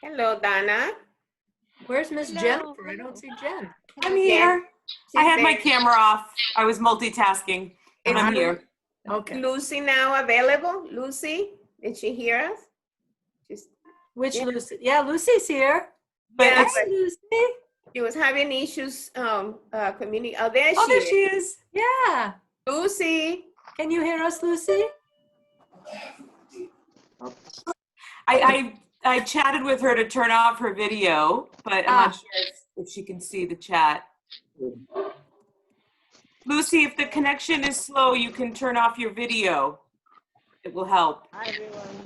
Hello, Donna. Where's Miss Hello, Jennifer? I hello. don't see Jen. I'm here. I had my camera off. I was multitasking, but Is I'm here. Okay. Lucy now available? Lucy, did she hear us? Just, Which Yeah. Lucy? Yeah, Lucy's here. But yeah, it's, but Lucy. she was having issues, community. Oh, there oh, she there is. she is. Yeah. Lucy. Can you hear us, Lucy? I chatted with her to turn off her video, but I'm not sure if she can see the chat. Lucy, if the connection is slow, you can turn off your video. It will help. Hi, everyone.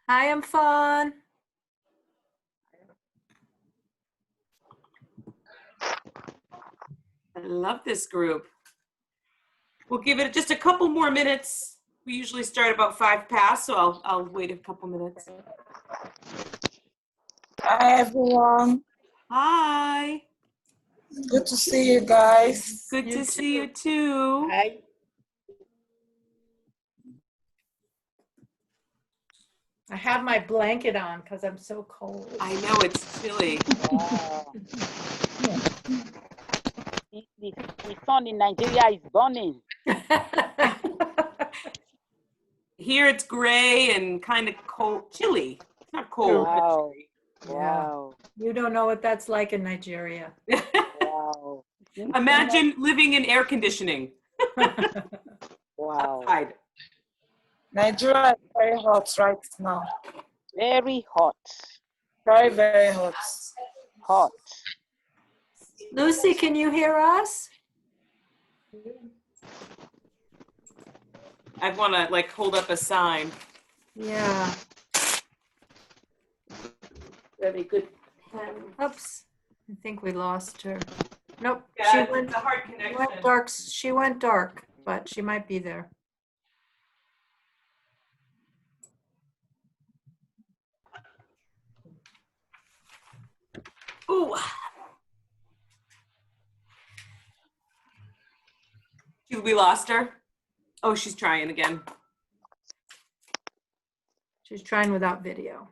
Hi, I'm Fawn. I love this group. We'll give it just a couple more minutes. We usually start about 5 past, so I'll wait a couple minutes. Hi everyone. Hi. Good to see you guys. Good You to see you too. Hi. I have my blanket on because I'm so cold. I know it's chilly. Wow. The sun in Nigeria is burning. Here it's gray and kind of cold, chilly. It's not cold, but Wow. chilly. Wow. You don't know what that's like in Nigeria. Wow. Imagine living in air conditioning Wow. outside. Nigeria is very hot right now. Very hot. Very, very hot. Hot. Lucy, can you hear us? I want to like hold up a sign. Yeah. Very good pen. Oops. I think we lost her. Nope. Yeah, She it's went a hard She connection. went dark. She went dark, but she might be there. Ooh. We lost her. Oh, she's trying again. She's trying without video.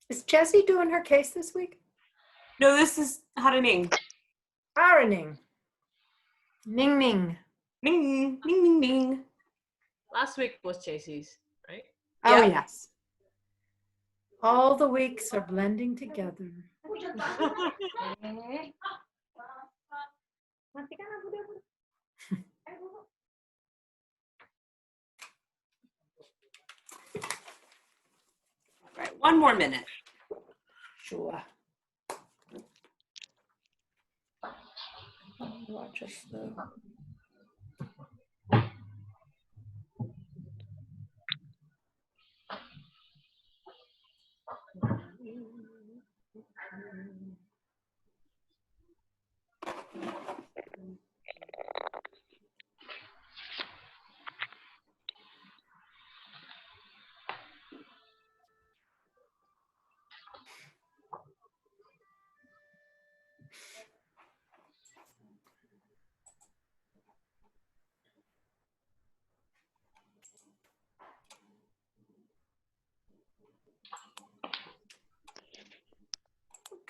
Is Jessie doing her case this week? No, this is Haraning. Ironing. Ning ning. Ning, ning, ning, ning. Last week was JC's, right? Oh, Yeah. yes. All the weeks are blending together. All right, one more minute. Sure. Watch us though.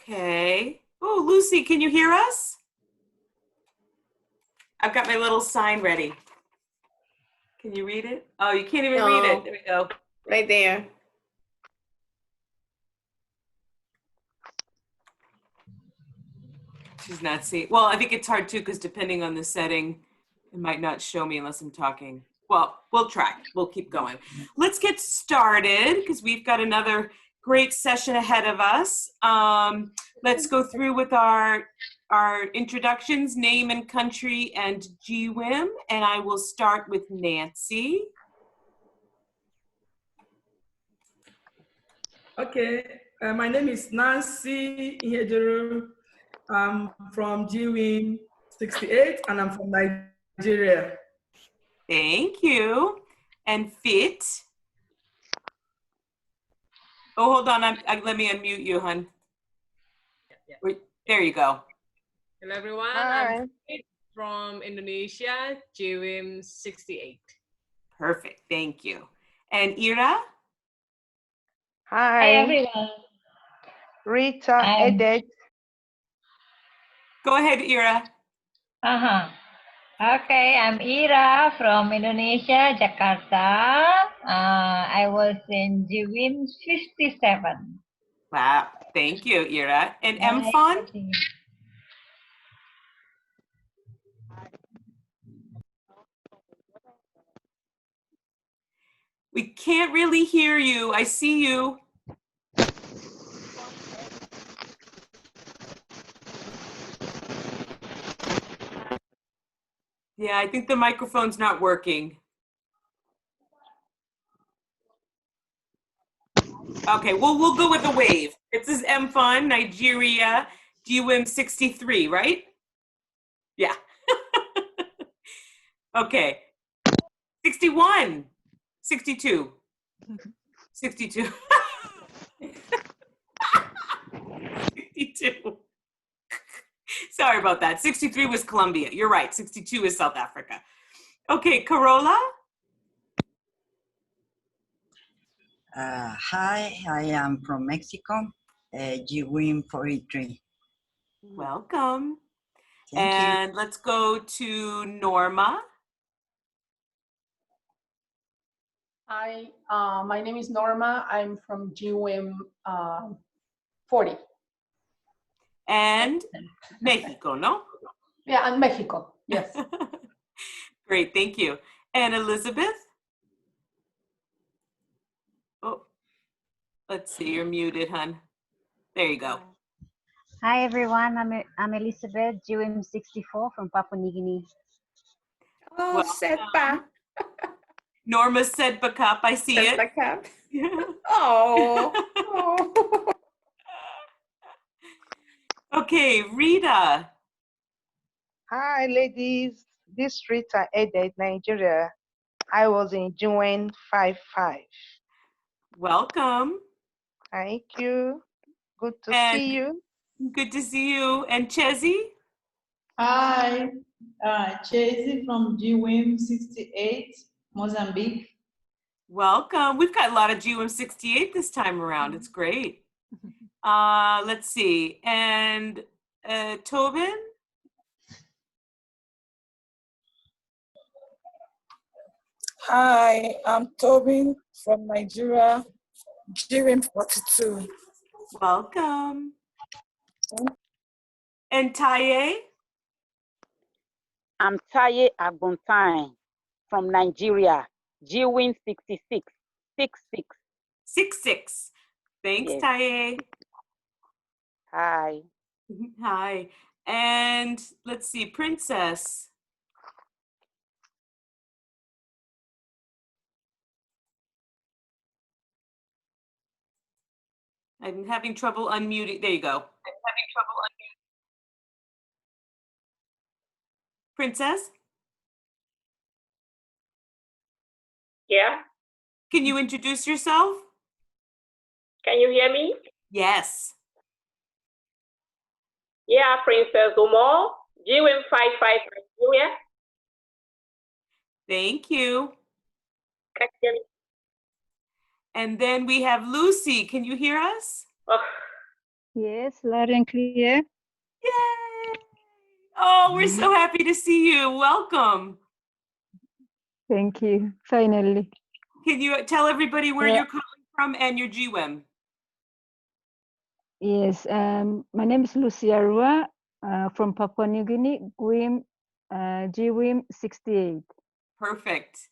Okay. Oh, Lucy, can you hear us? I've got my little sign ready. Can you read it? Oh, you can't even read No. it. There we go. Right there. She's not seeing. Well, I think it's hard too because depending on the setting, it might not show me unless I'm talking. Well, we'll try. We'll keep going. Let's get started because we've got another great session ahead of us. Let's go through with our introductions, name and country, and GWIM. And I will start with Nancy. Okay, my name is Nancy Iheduru. I'm from GWIM 68 and I'm from Nigeria. Thank you. And Fit. Oh, hold on. Let me unmute you, hon. There you go. Hello, everyone. Hi. I'm from Indonesia, GWIM 68. Perfect. Thank you. And Ira? Hi. everyone. Rita I'm- Edet. Go ahead, Ira. Uh-huh. Okay, I'm Ira from Indonesia, Jakarta. I was in GWIM 57. Wow. Thank you, Ira. And Nice Mfon? meeting you. We can't really hear you. I see you. Yeah, I think the microphone's not working. Okay, well, we'll go with a wave. This is Mfon, Nigeria, GWIM 63, right? Yeah. Okay. 61. 62. 62. 62. Sorry about that. 63 was Colombia. You're right. 62 is South Africa. Okay, Carola? Hi, I am from Mexico, GWIM 43. Welcome. Thank you. And let's go to Norma. Hi, my name is Norma. I'm from GWIM 40. And Mexico, no? Yeah, and Mexico. Yes. Great, thank you. And Elizabeth? Oh, let's see, you're muted, hon. There you go. Hi everyone, I'm Elizabeth, GWIM 64 from Papua New Guinea. Oh, Well, Setba. Norma said Backup, I see it. Setba. Oh. Oh. Okay, Rita. Hi, ladies. This is Rita Edet, Nigeria. I was in GWIM 55. Welcome. Thank you. Good to And see you. good to see you. And Chezi? Hi, Chasey from GWIM 68, Mozambique. Welcome. We've got a lot of GWIM 68 this time around. It's great. Let's see. And Tobin? Hi, I'm Tobin from Nigeria, GWIM 42. Welcome. And Taye? I'm Taye Agbontain from Nigeria, GWIN 66. 66. 66. Thanks, Yes. Taye. Hi. Hi. And let's see, Princess. I'm having trouble unmuting. There you go. I'm having trouble unmuting. Princess, Yeah, can you introduce yourself? can you hear me? Yes. Yeah, Princess Umo, GWIM 55 Nigeria. Thank you. Can you hear me? And then we have Lucy. Can you hear us? Oh, Yes, loud and clear. Yay! Oh, we're so happy to see you. Welcome. Thank you. Finally. Can you tell everybody where Yeah. you're calling from and your GWIM? Yes, my name is Lucia Rua from Papua New Guinea, GWIM 68. Perfect.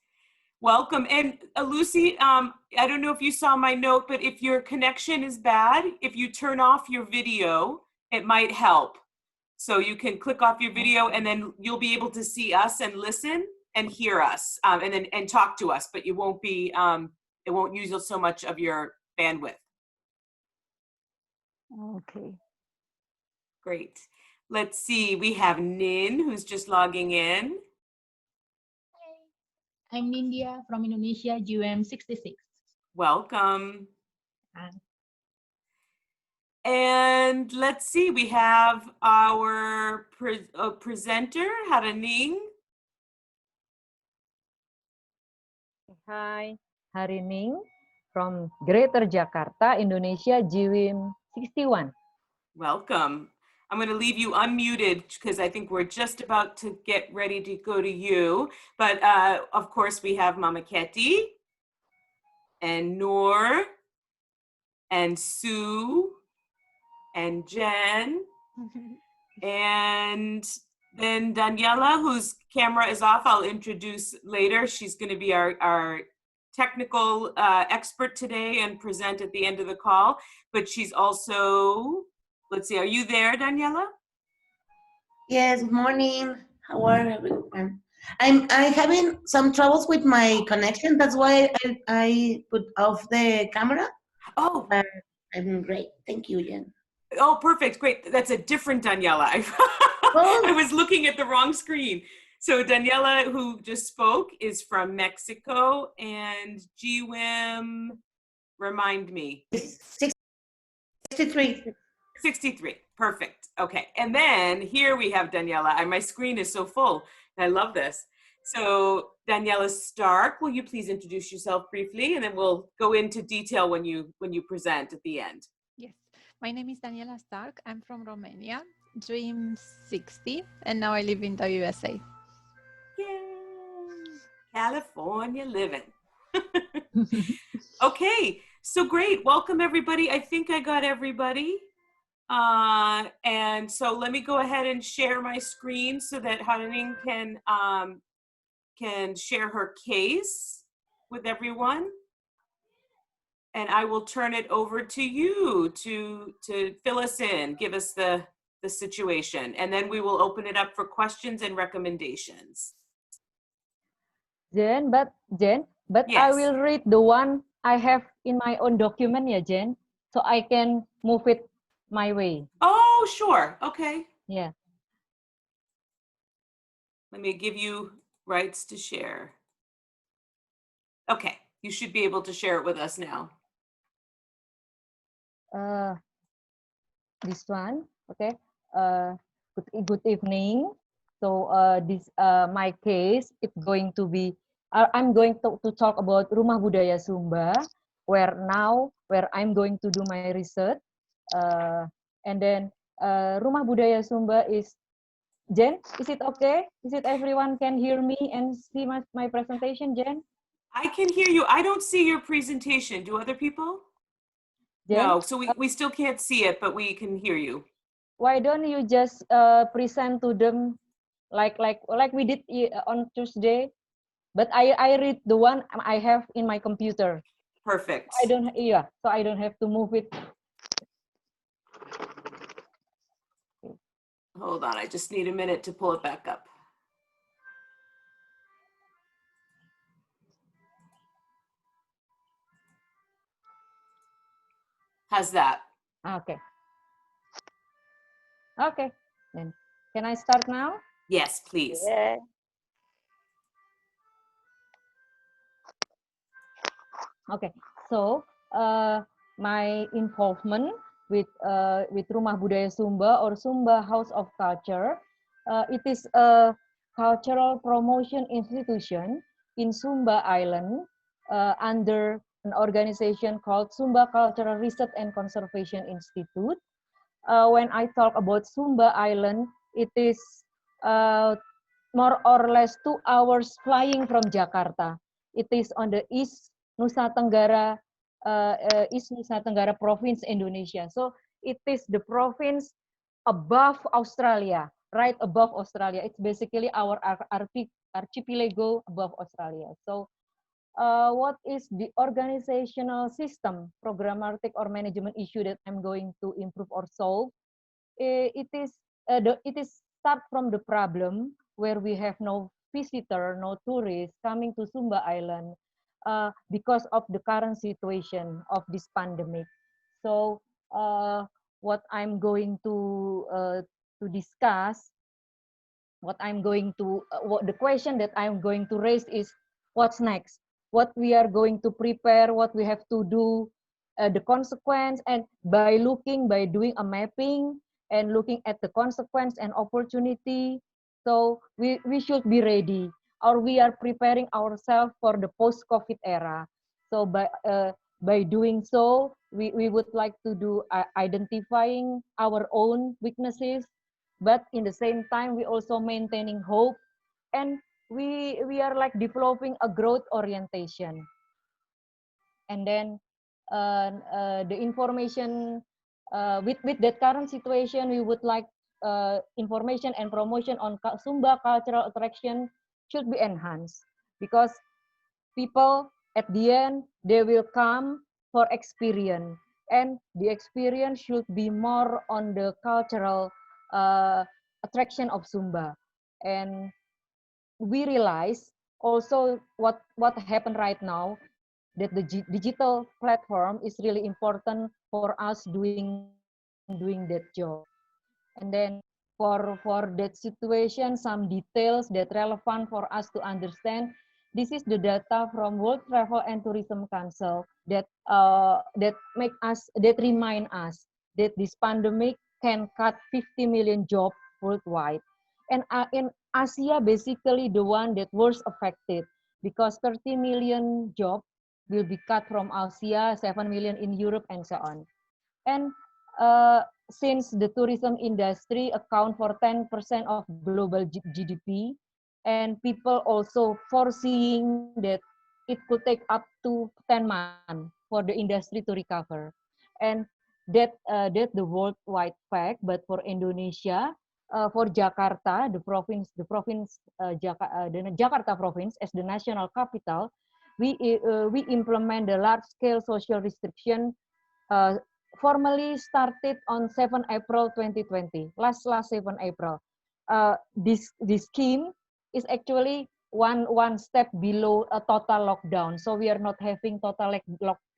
Welcome. And Lucy, I don't know if you saw my note, but if your connection is bad, if you turn off your video, it might help. So you can click off your video and then you'll be able to see us and listen and hear us and talk to us, but you won't be, it won't use so much of your bandwidth. Okay. Great. Let's see, we have Nin who's just logging in. I'm Nindya from Indonesia, GWIM 66. Welcome. And let's see, we have our presenter, Haraning. Hi, Harining from Greater Jakarta, Indonesia, GWIM 61. Welcome. I'm going to leave you unmuted because I think we're just about to get ready to go to you. But of course, we have Mama Ketty and Noor and Sue and Jen and then Daniela, whose camera is off, I'll introduce later. She's going to be our technical expert today and present at the end of the call. But she's also, let's see, are you there, Daniela? Yes, good morning. How are everyone? I'm having some troubles with my connection. That's why I put off the camera. Oh. But I'm great. Thank you, Jen. Oh, perfect. Great. That's a different Daniela. I was looking at the wrong screen. So Daniela, who just spoke, is from Mexico, and GWIM, remind me. 63. 63. Perfect. Okay. And then here we have Daniela. And my screen is so full. I love this. So Daniela Stark, will you please introduce yourself briefly, and then we'll go into detail when you present at the end. Yes, my name is Daniela Stark. I'm from Romania, Dream 60, and now I live in the USA. Yay! California living. Okay, so great. Welcome everybody. I think I got everybody. And so let me go ahead and share my screen so that Haraning can share her case with everyone. And I will turn it over to you to fill us in, give us the situation, and then we will open it up for questions and recommendations. Jen, but yes. I will read the one I have in my own document, yeah, Jen, so I can move it my way. Oh, sure. Okay. Yeah. Let me give you rights to share. Okay, you should be able to share it with us now. This one, okay. Good evening. So this my case, it's going to be, I'm going to talk about Rumah Budaya Sumba, where I'm going to do my research. And then Rumah Budaya Sumba is, Jen, is it okay? Is it everyone can hear me and see my presentation, Jen? I can hear you. I don't see your presentation. Do other people? Jen? No, so we still can't see it, but we can hear you. Why don't you just present to them like we did on Tuesday? But I read the one I have in my computer. Perfect. So I don't have to move it. Hold on, I just need a minute to pull it back up. How's that? Okay. Okay, then can I start now? Yes, please. Yeah. Okay, so my involvement with Rumah Budaya Sumba or Sumba House of Culture, it is a cultural promotion institution in Sumba Island under an organization called Sumba Cultural Research and Conservation Institute. When I talk about Sumba Island, it is more or less 2 hours flying from Jakarta. It is on the East Nusa Tenggara province, Indonesia. So it is the province above Australia, right above Australia. It's basically our archipelago above Australia. So what is the organizational system, programmatic or management issue that I'm going to improve or solve? It is start from the problem where we have no visitor, no tourists coming to Sumba Island because of the current situation of this pandemic. So what I'm going to discuss, the question that I'm going to raise is, what's next? What we are going to prepare, what we have to do the consequence, and by doing a mapping and looking at the consequence and opportunity. So we should be ready, or we are preparing ourselves for the post-COVID era. So by doing so, we would like to do identifying our own weaknesses, but in the same time, we also maintaining hope, and we are like developing a growth orientation. And then the information with that current situation, we would like information and promotion on Sumba cultural attraction should be enhanced, because people at the end, they will come for experience, and the experience should be more on the cultural attraction of Sumba. And we realize also what happened right now, that the digital platform is really important for us doing that job. And then for that situation, some details that relevant for us to understand. This is the data from World Travel and Tourism Council that remind us that this pandemic can cut 50 million jobs worldwide. And in Asia, basically the one that worst affected, because 30 million jobs will be cut from Asia, 7 million in Europe, and so on. And since the tourism industry account for 10% of global GDP, and people also foreseeing that it could take up to 10 months for the industry to recover. And that the worldwide fact, but for Indonesia, for Jakarta, the Jakarta province as the national capital, we implement the large-scale social restriction formally started on 7 April 2020, last 7 April. This scheme is actually one step below a total lockdown. So we are not having total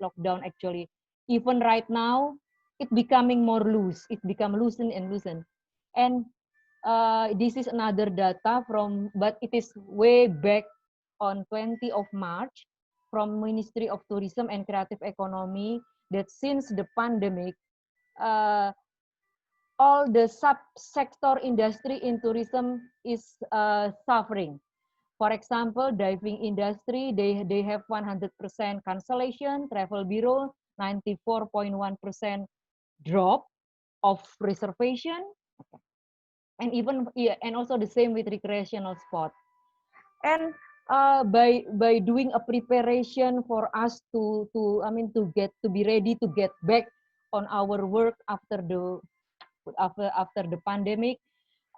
lockdown actually. Even right now, it's becoming more loose. It become loosen and loosen. And this is another data but it is way back on 20 of March from Ministry of Tourism and Creative Economy, that since the pandemic, all the sub-sector industry in tourism is suffering. For example, diving industry, they have 100% cancellation, travel bureau, 94.1% drop of reservation, and also the same with recreational spot. And by doing a preparation for us to be ready to get back on our work after the pandemic,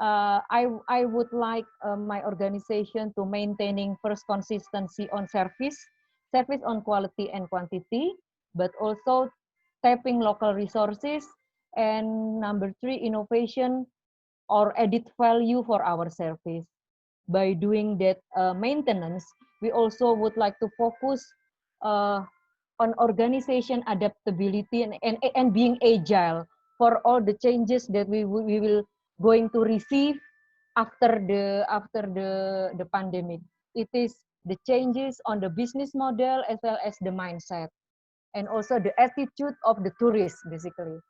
I would like my organization to maintaining first consistency on service on quality and quantity, but also tapping local resources, and number 3, innovation or added value for our service. By doing that maintenance, we also would like to focus on organization adaptability and being agile for all the changes that we will going to receive after the pandemic. It is the changes on the business model as well as the mindset, and also the attitude of the tourists basically.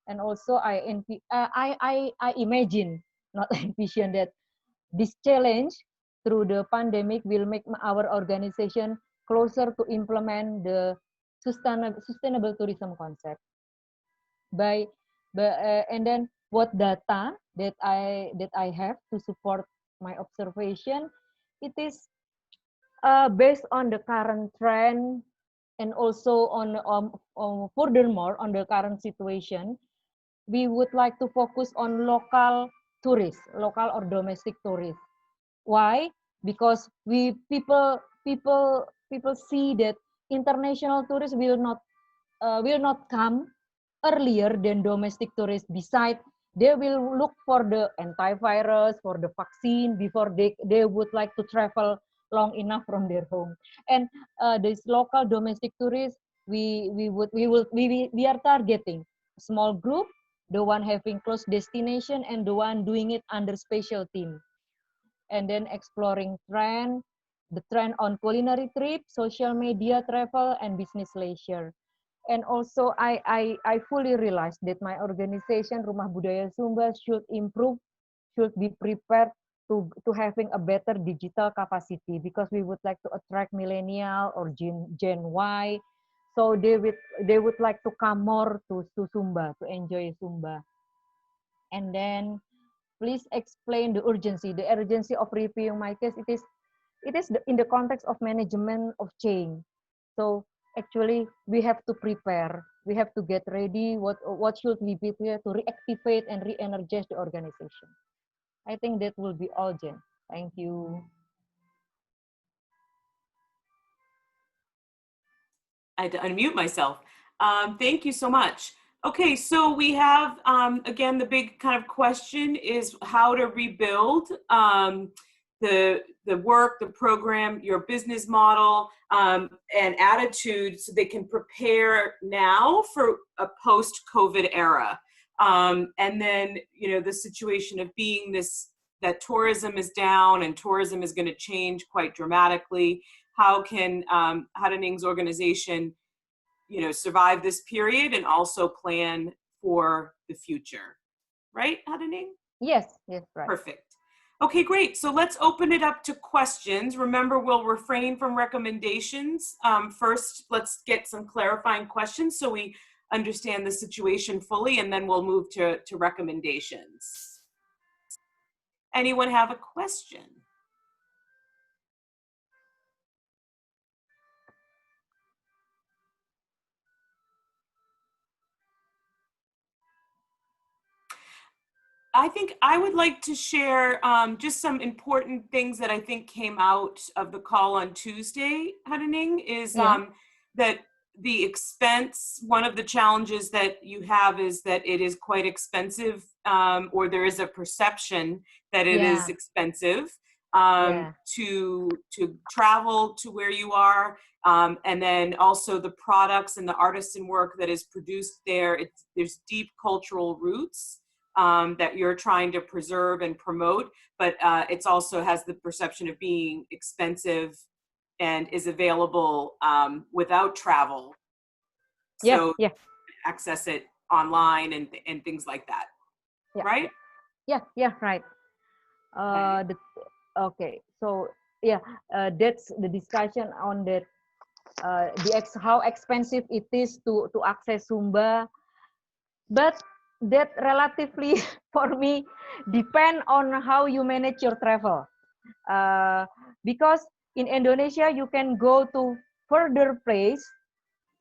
And also I imagine, not envision, that this challenge through the pandemic will make our organization closer to implement the sustainable tourism concept. And then what data that I have to support my observation, it is based on the current trend, and also on furthermore on the current situation. We would like to focus on local tourists, local or domestic tourists. Why? Because people see that international tourists will not come earlier than domestic tourists. Besides, they will look for the antivirus, for the vaccine before they would like to travel long enough from their home. And this local domestic tourists, we are targeting a small group, the one having close destination and the one doing it under special team. And then exploring the trend on culinary trip, social media travel, and business leisure. And also I fully realized that my organization Rumah Budaya Sumba should improve, should be prepared to having a better digital capacity, because we would like to attract millennial or Gen Y, so they would like to come more to Sumba, to enjoy Sumba. And then please explain the urgency of reviewing my case. It is in the context of management of change. So actually we have to prepare, we have to get ready, what should we prepare to reactivate and re-energize the organization. I think that will be all, Jen. Thank you. I had to unmute myself. Thank you so much. Okay, so we have, again, the big kind of question is how to rebuild the work, the program, your business model, and attitude so they can prepare now for a post-COVID era. And then, you know, the situation of being that tourism is down and tourism is going to change quite dramatically. How can Harening's organization, you know, survive this period and also plan for the future? Right, Harening? Yes, right. Perfect. Okay, great. So let's open it up to questions. Remember, we'll refrain from recommendations. First, let's get some clarifying questions so we understand the situation fully, and then we'll move to recommendations. Anyone have a question? I think I would like to share just some important things that I think came out of the call on Tuesday, Harening, is that the expense, one of the challenges that you have is that it is quite expensive, or there is a perception that it is expensive to travel to where you are. And then also the products and the artisan work that is produced there, there's deep cultural roots that you're trying to preserve and promote, but it's also has the perception of being expensive and is available without travel. So access it online and things like that, right? Yeah, right. Okay, so that's the discussion on that, how expensive it is to access Sumba, but that relatively for me depend on how you manage your travel, because in Indonesia you can go to further place,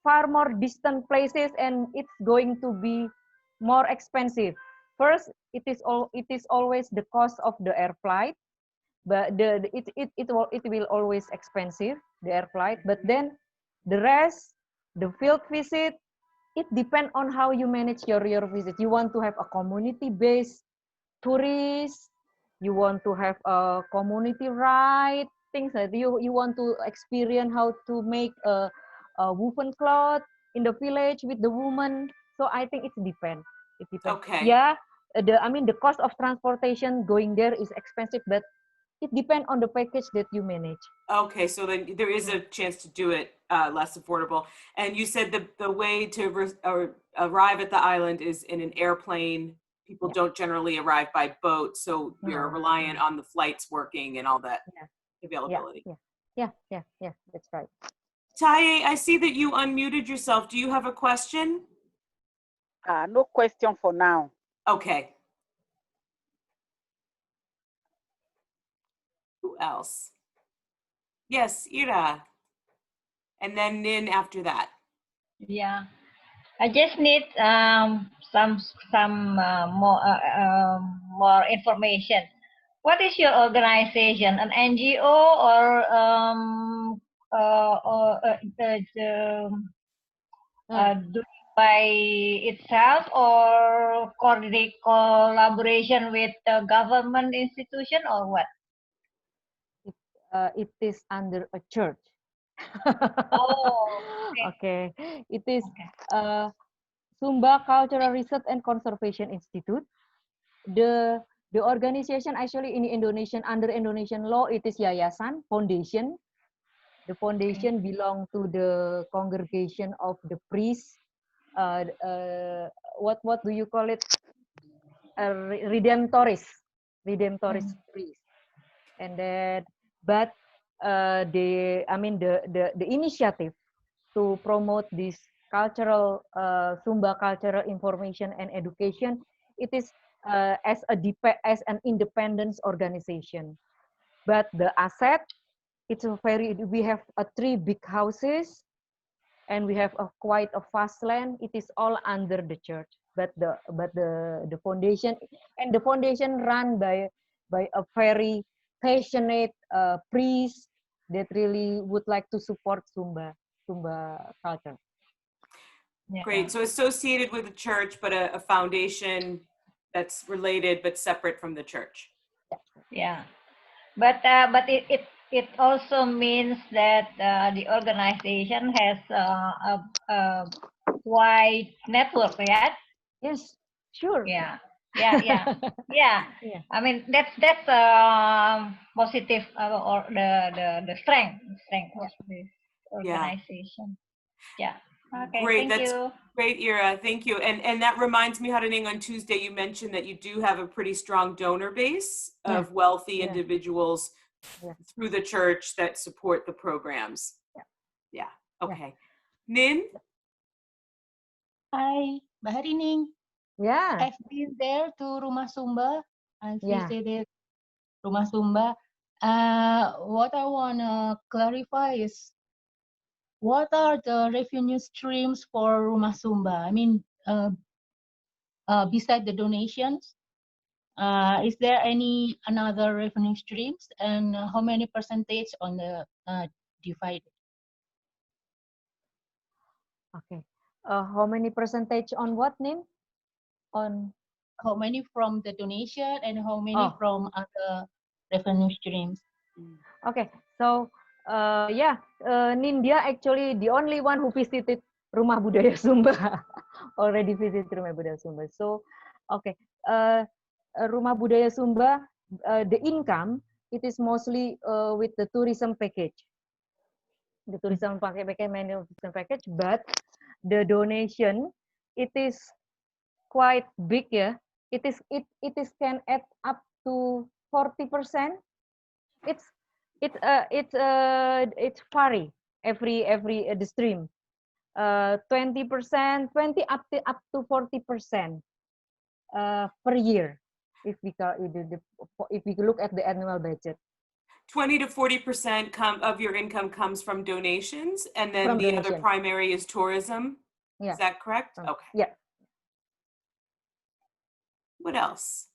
far more distant places, and it's going to be more expensive. First, it is always the cost of the air flight, but it will always expensive, the air flight. But then the rest, the field visit, it depends on how you manage your visit. You want to have a community-based tourist, you want to have a community ride, things like that. You want to experience how to make a woven cloth in the village with the woman. So I think it depends. It depends. Okay. Yeah, the cost of transportation going there is expensive, but it depends on the package that you manage. Okay, so then there is a chance to do it less affordable. And you said the way to arrive at the island is in an airplane. People don't generally arrive by boat, so you're reliant on the flights working and all that availability. Yeah, that's right. Taye, I see that you unmuted yourself. Do you have a question? No question for now. Okay. Who else? Yes, Ira. And then Nin after that. Yeah, I just need some more information. What is your organization? An NGO or doing by itself, or collaboration with the government institution, or what? It is under a church. Oh, okay. It is Sumba Cultural Research and Conservation Institute. The organization actually in Indonesian, under Indonesian law, it is yayasan, foundation. The foundation belong to the congregation of the priests. What do you call it? Redemptorist priest. And then, but the initiative to promote this cultural Sumba cultural information and education, it is as an independent organization. But the asset, we have 3 big houses, and we have quite a vast land. It is all under the church. But the foundation, and the foundation run by a very passionate priest that really would like to support Sumba culture. Yeah. Great. So associated with the church, but a foundation that's related but separate from the church. Yeah, but it also means that the organization has a wide network, right? Yes, sure. Yeah. Yeah. I mean that's positive or the strength of this organization. Yeah. Okay. Great. Thank That's you. great, Ira. Thank you. And that reminds me, Haraning, on Tuesday you mentioned that you do have a pretty strong donor base of wealthy individuals through the church that support the programs. Yeah. Okay. Nin? Hi, Mbak Harining. Yeah. I've been there to Rumah Sumba. I've Yeah. visited Rumah Sumba. What I want to clarify is, what are the revenue streams for Rumah Sumba? I mean, beside the donations, is there any another revenue streams, and how many percentage on the divided? Okay. How many percentage on what, Nin? On how many from the donation and how many from other revenue streams? Okay, so Nindya actually the only one who visited Rumah Budaya Sumba, already visited Rumah Budaya Sumba. So, okay, Rumah Budaya Sumba, the income, it is mostly with the tourism package. The tourism package, but the donation, it is quite big, yeah. It can add up to 40%. It's vary every the stream. 20%, 20 up to 40% per year. If we look at the annual budget. 20 to 40% of your income comes from donations, and then From the donation. other primary is tourism. Yeah. Is that correct? Okay. Yeah. What else?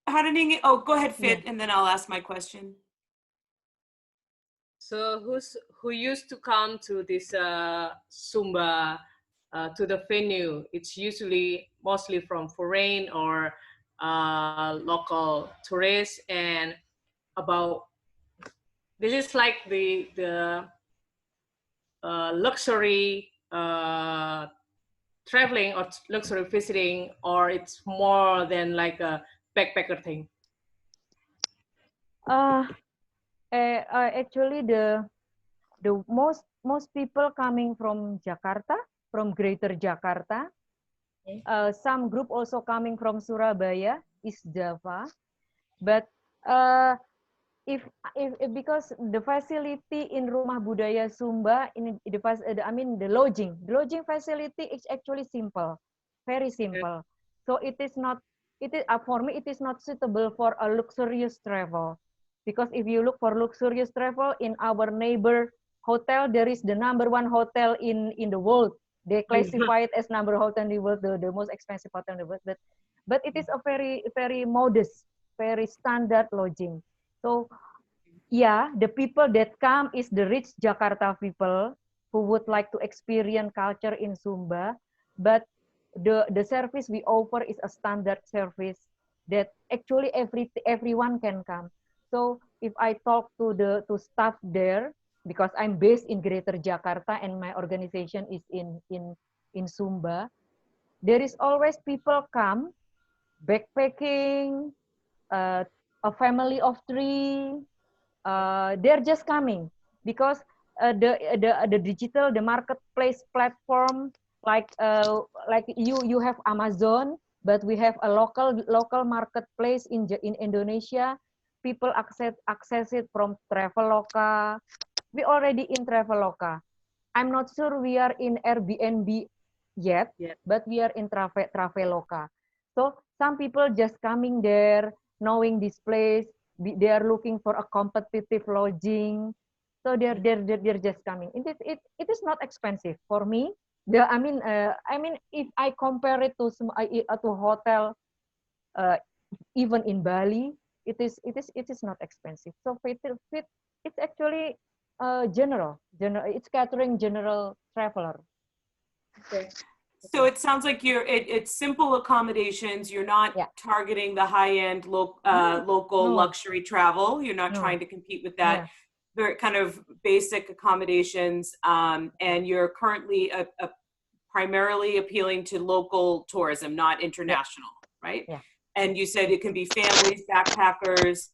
Go ahead, Fit, and then I'll ask my question. So who used to come to this Sumba, to the venue? It's usually mostly from foreign or local tourists, and about this is like the luxury traveling or luxury visiting, or it's more than like a backpacker thing? Actually, the most people coming from Jakarta, from Greater Jakarta. Some group also coming from Surabaya, East Java, but if because the facility in Rumah Budaya Sumba the lodging facility is actually simple, very simple. So for me it is not suitable for a luxurious travel, because if you look for luxurious travel in our neighbor hotel, there is the #1 hotel in the world. They classify it as #1 hotel in the world, the most expensive hotel in the world. But it is a very modest, very standard lodging. So yeah, the people that come is the rich Jakarta people who would like to experience culture in Sumba. But the service we offer is a standard service that actually everyone can come. So if I talk to staff there, because I'm based in Greater Jakarta and my organization is in Sumba, there is always people come backpacking, a family of 3. They're just coming because the digital, the marketplace platform, like you have Amazon, but we have a local marketplace in Indonesia. People access it from Traveloka. We already in Traveloka. I'm not sure we are in Airbnb yet, but we are in Traveloka. So some people just coming there, knowing this place. They are looking for a competitive lodging. So they're just coming. It is not expensive for me. I mean, if I compare it to hotel, even in Bali, it is not expensive. So it's actually general. It's catering general traveler. Okay. So it sounds like it's simple accommodations. You're not targeting the high-end local luxury travel. You're not trying to compete with that. Very kind of basic accommodations, and you're currently primarily appealing to local tourism, not international, right? Yeah. And you said it can be families, backpackers,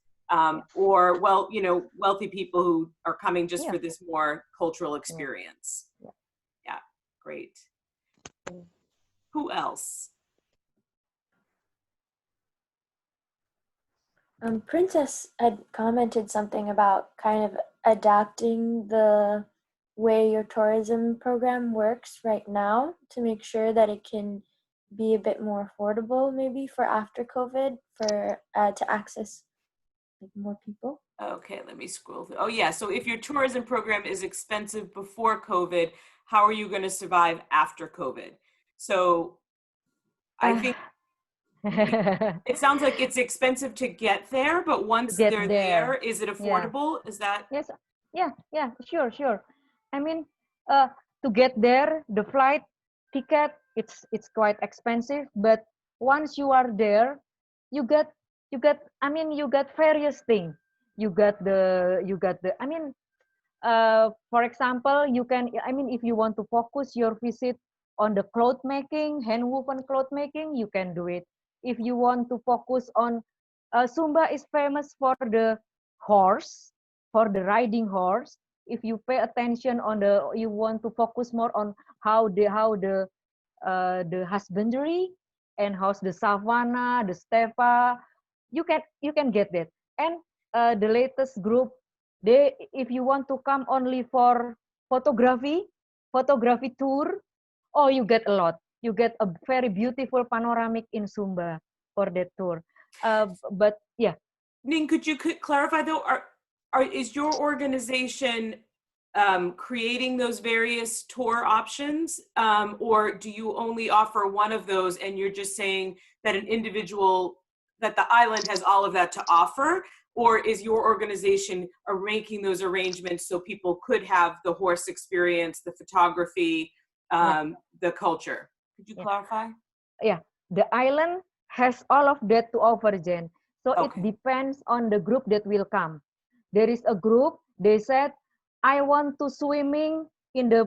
or wealthy people who are coming just for this more cultural experience. Yeah, great. Who else? Princess had commented something about kind of adapting the way your tourism program works right now to make sure that it can be a bit more affordable, maybe for after COVID, for to access more people. Okay, let me scroll through. Oh yeah, so if your tourism program is expensive before COVID, how are you going to survive after COVID? So I think it sounds like it's expensive to get there, but once they're there, is it affordable? Is that? Yes. Yeah, sure. I mean, to get there, the flight ticket, it's quite expensive, but once you are there, you get various things. You got the for example, if you want to focus your visit on the cloth making, hand-woven cloth making, you can do it. If you want to focus on, Sumba is famous for the horse, for the riding horse. If you pay attention on you want to focus more on how the husbandry and how's the savannah, the steppe, you can get that. And the latest group, if you want to come only for photography tour, you get a lot. You get a very beautiful panoramic in Sumba for that tour. But yeah. Ning, could you clarify though? Is your organization creating those various tour options, or do you only offer one of those and you're just saying that that the island has all of that to offer? Or is your organization making those arrangements so people could have the horse experience, the photography, the culture? Could you clarify? Yeah, the island has all of that to offer, Jen. So it depends on the group that will come. There is a group, they said, I want to swimming in the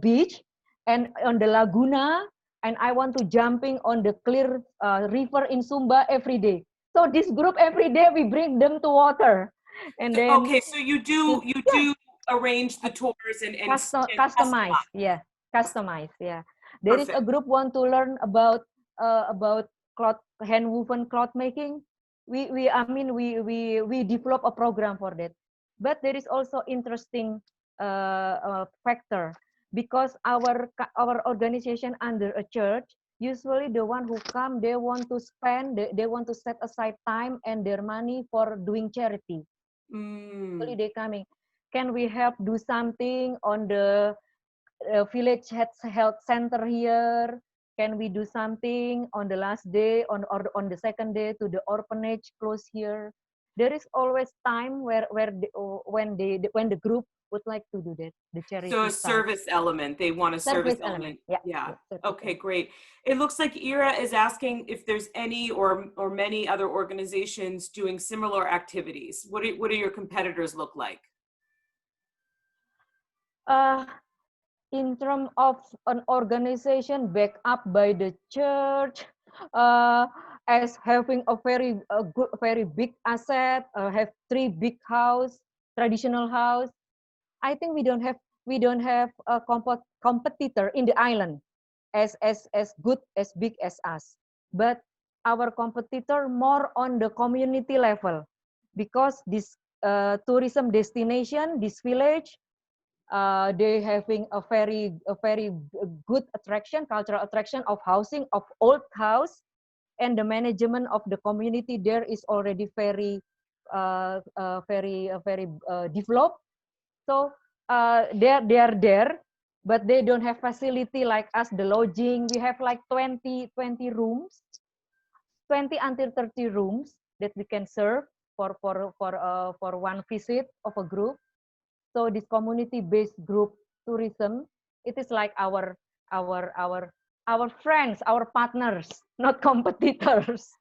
beach and on the laguna, and I want to jumping on the clear river in Sumba every day. So this group every day we bring them to water, and then so you do arrange the tours and customize. Yeah. There is a group want to learn about cloth, hand woven cloth making. We develop a program for that. But there is also interesting factor, because our organization under a church, usually the one who come, they want to spend, they want to set aside time and their money for doing charity. Usually they coming, can we help do something on the village health center here? Can we do something on the last day or on the second day to the orphanage close here? There is always time when the group would like to do that, the charity. So a service element, they want a service element. Yeah. Okay, great. It looks like Ira is asking if there's any or many other organizations doing similar activities. What do your competitors look like? in terms of an organization backed up by the church, as having a very big asset, have 3 big house, traditional house. I think we don't have a competitor in the island as good, as big as us. But our competitor more on the community level, because this tourism destination, this village, they having a very good attraction, cultural attraction of housing, of old house, and the management of the community there is already very developed. So they are there, but they don't have facility like us. The lodging, we have like 20 rooms, 20 until 30 rooms that we can serve for one visit of a group. So this community-based group tourism, it is like our friends, our partners, not competitors.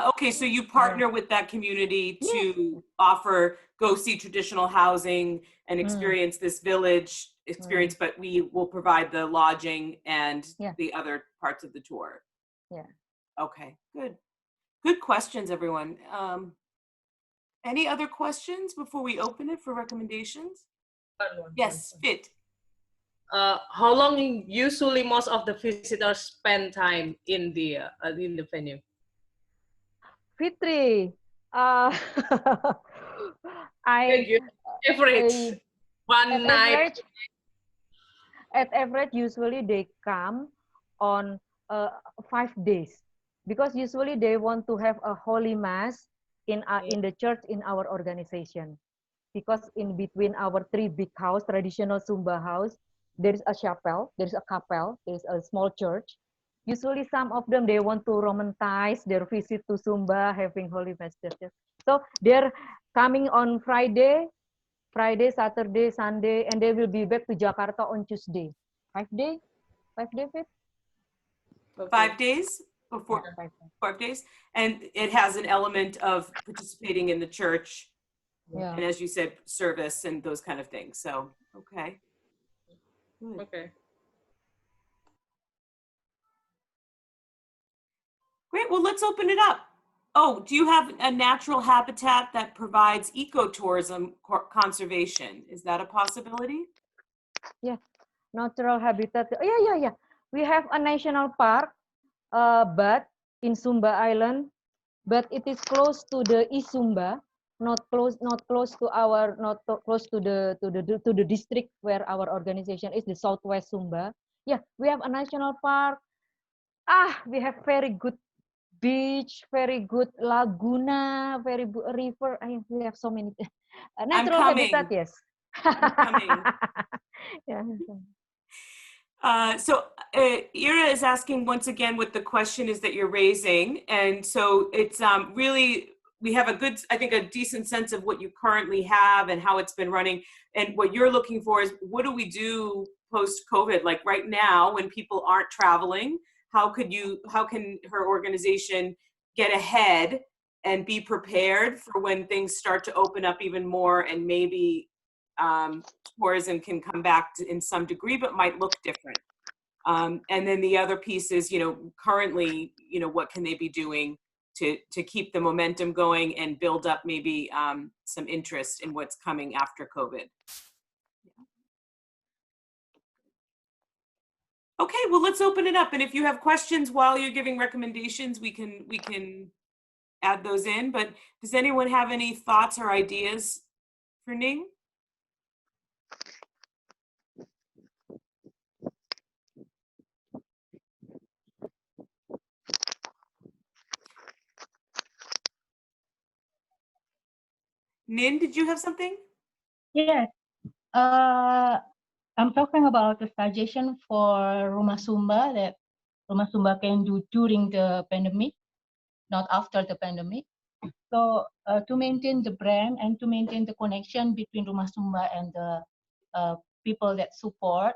Okay, so you partner with that community to offer, go see traditional housing and experience this village experience, but we will provide the lodging and the other parts of the tour. Yeah. Okay, good. Good questions, everyone. Any other questions before we open it for recommendations? Yes, Fit. How long usually most of the visitors spend time in the venue? Fitri, Average one night. At average, usually they come on 5 days, because usually they want to have a holy mass in the church in our organization. Because in between our 3 big house, traditional Sumba house, there is a chapel, there is a chapel, there is a small church. Usually some of them, they want to romanticize their visit to Sumba, having holy mass churches. So they're coming on Friday, Saturday, Sunday, and they will be back to Jakarta on Tuesday. 5 days? 5 days, Fit? 5 days? Before 5 days? And it has an element of participating in the church. Yeah. And as you said, service and those kind of things. So, okay. Good. Okay. Great. Well, let's open it up. Oh, do you have a natural habitat that provides ecotourism conservation? Is that a possibility? Yeah, natural habitat. Yeah. We have a national park, but in Sumba Island, but it is close to the East Sumba. Not close to the district where our organization is, the Southwest Sumba. Yeah, we have a national park. We have very good beach, very good laguna, very good river. We have so many natural habitat. Yes. Yeah. So Ira is asking once again what the question is that you're raising. And so it's really, we have a good, I think a decent sense of what you currently have and how it's been running. And what you're looking for is, what do we do post-COVID? Like right now, when people aren't traveling, how can her organization get ahead and be prepared for when things start to open up even more, and maybe tourism can come back in some degree, but might look different. And then the other piece is, currently, what can they be doing to keep the momentum going and build up maybe some interest in what's coming after COVID. Okay, well, let's open it up. And if you have questions while you're giving recommendations, we can add those in. But does anyone have any thoughts or ideas for Ning? Nin, did you have something? Yes. I'm talking about the suggestion for Rumah Sumba that Rumah Sumba can do during the pandemic, not after the pandemic. So to maintain the brand and to maintain the connection between Rumah Sumba and the people that support,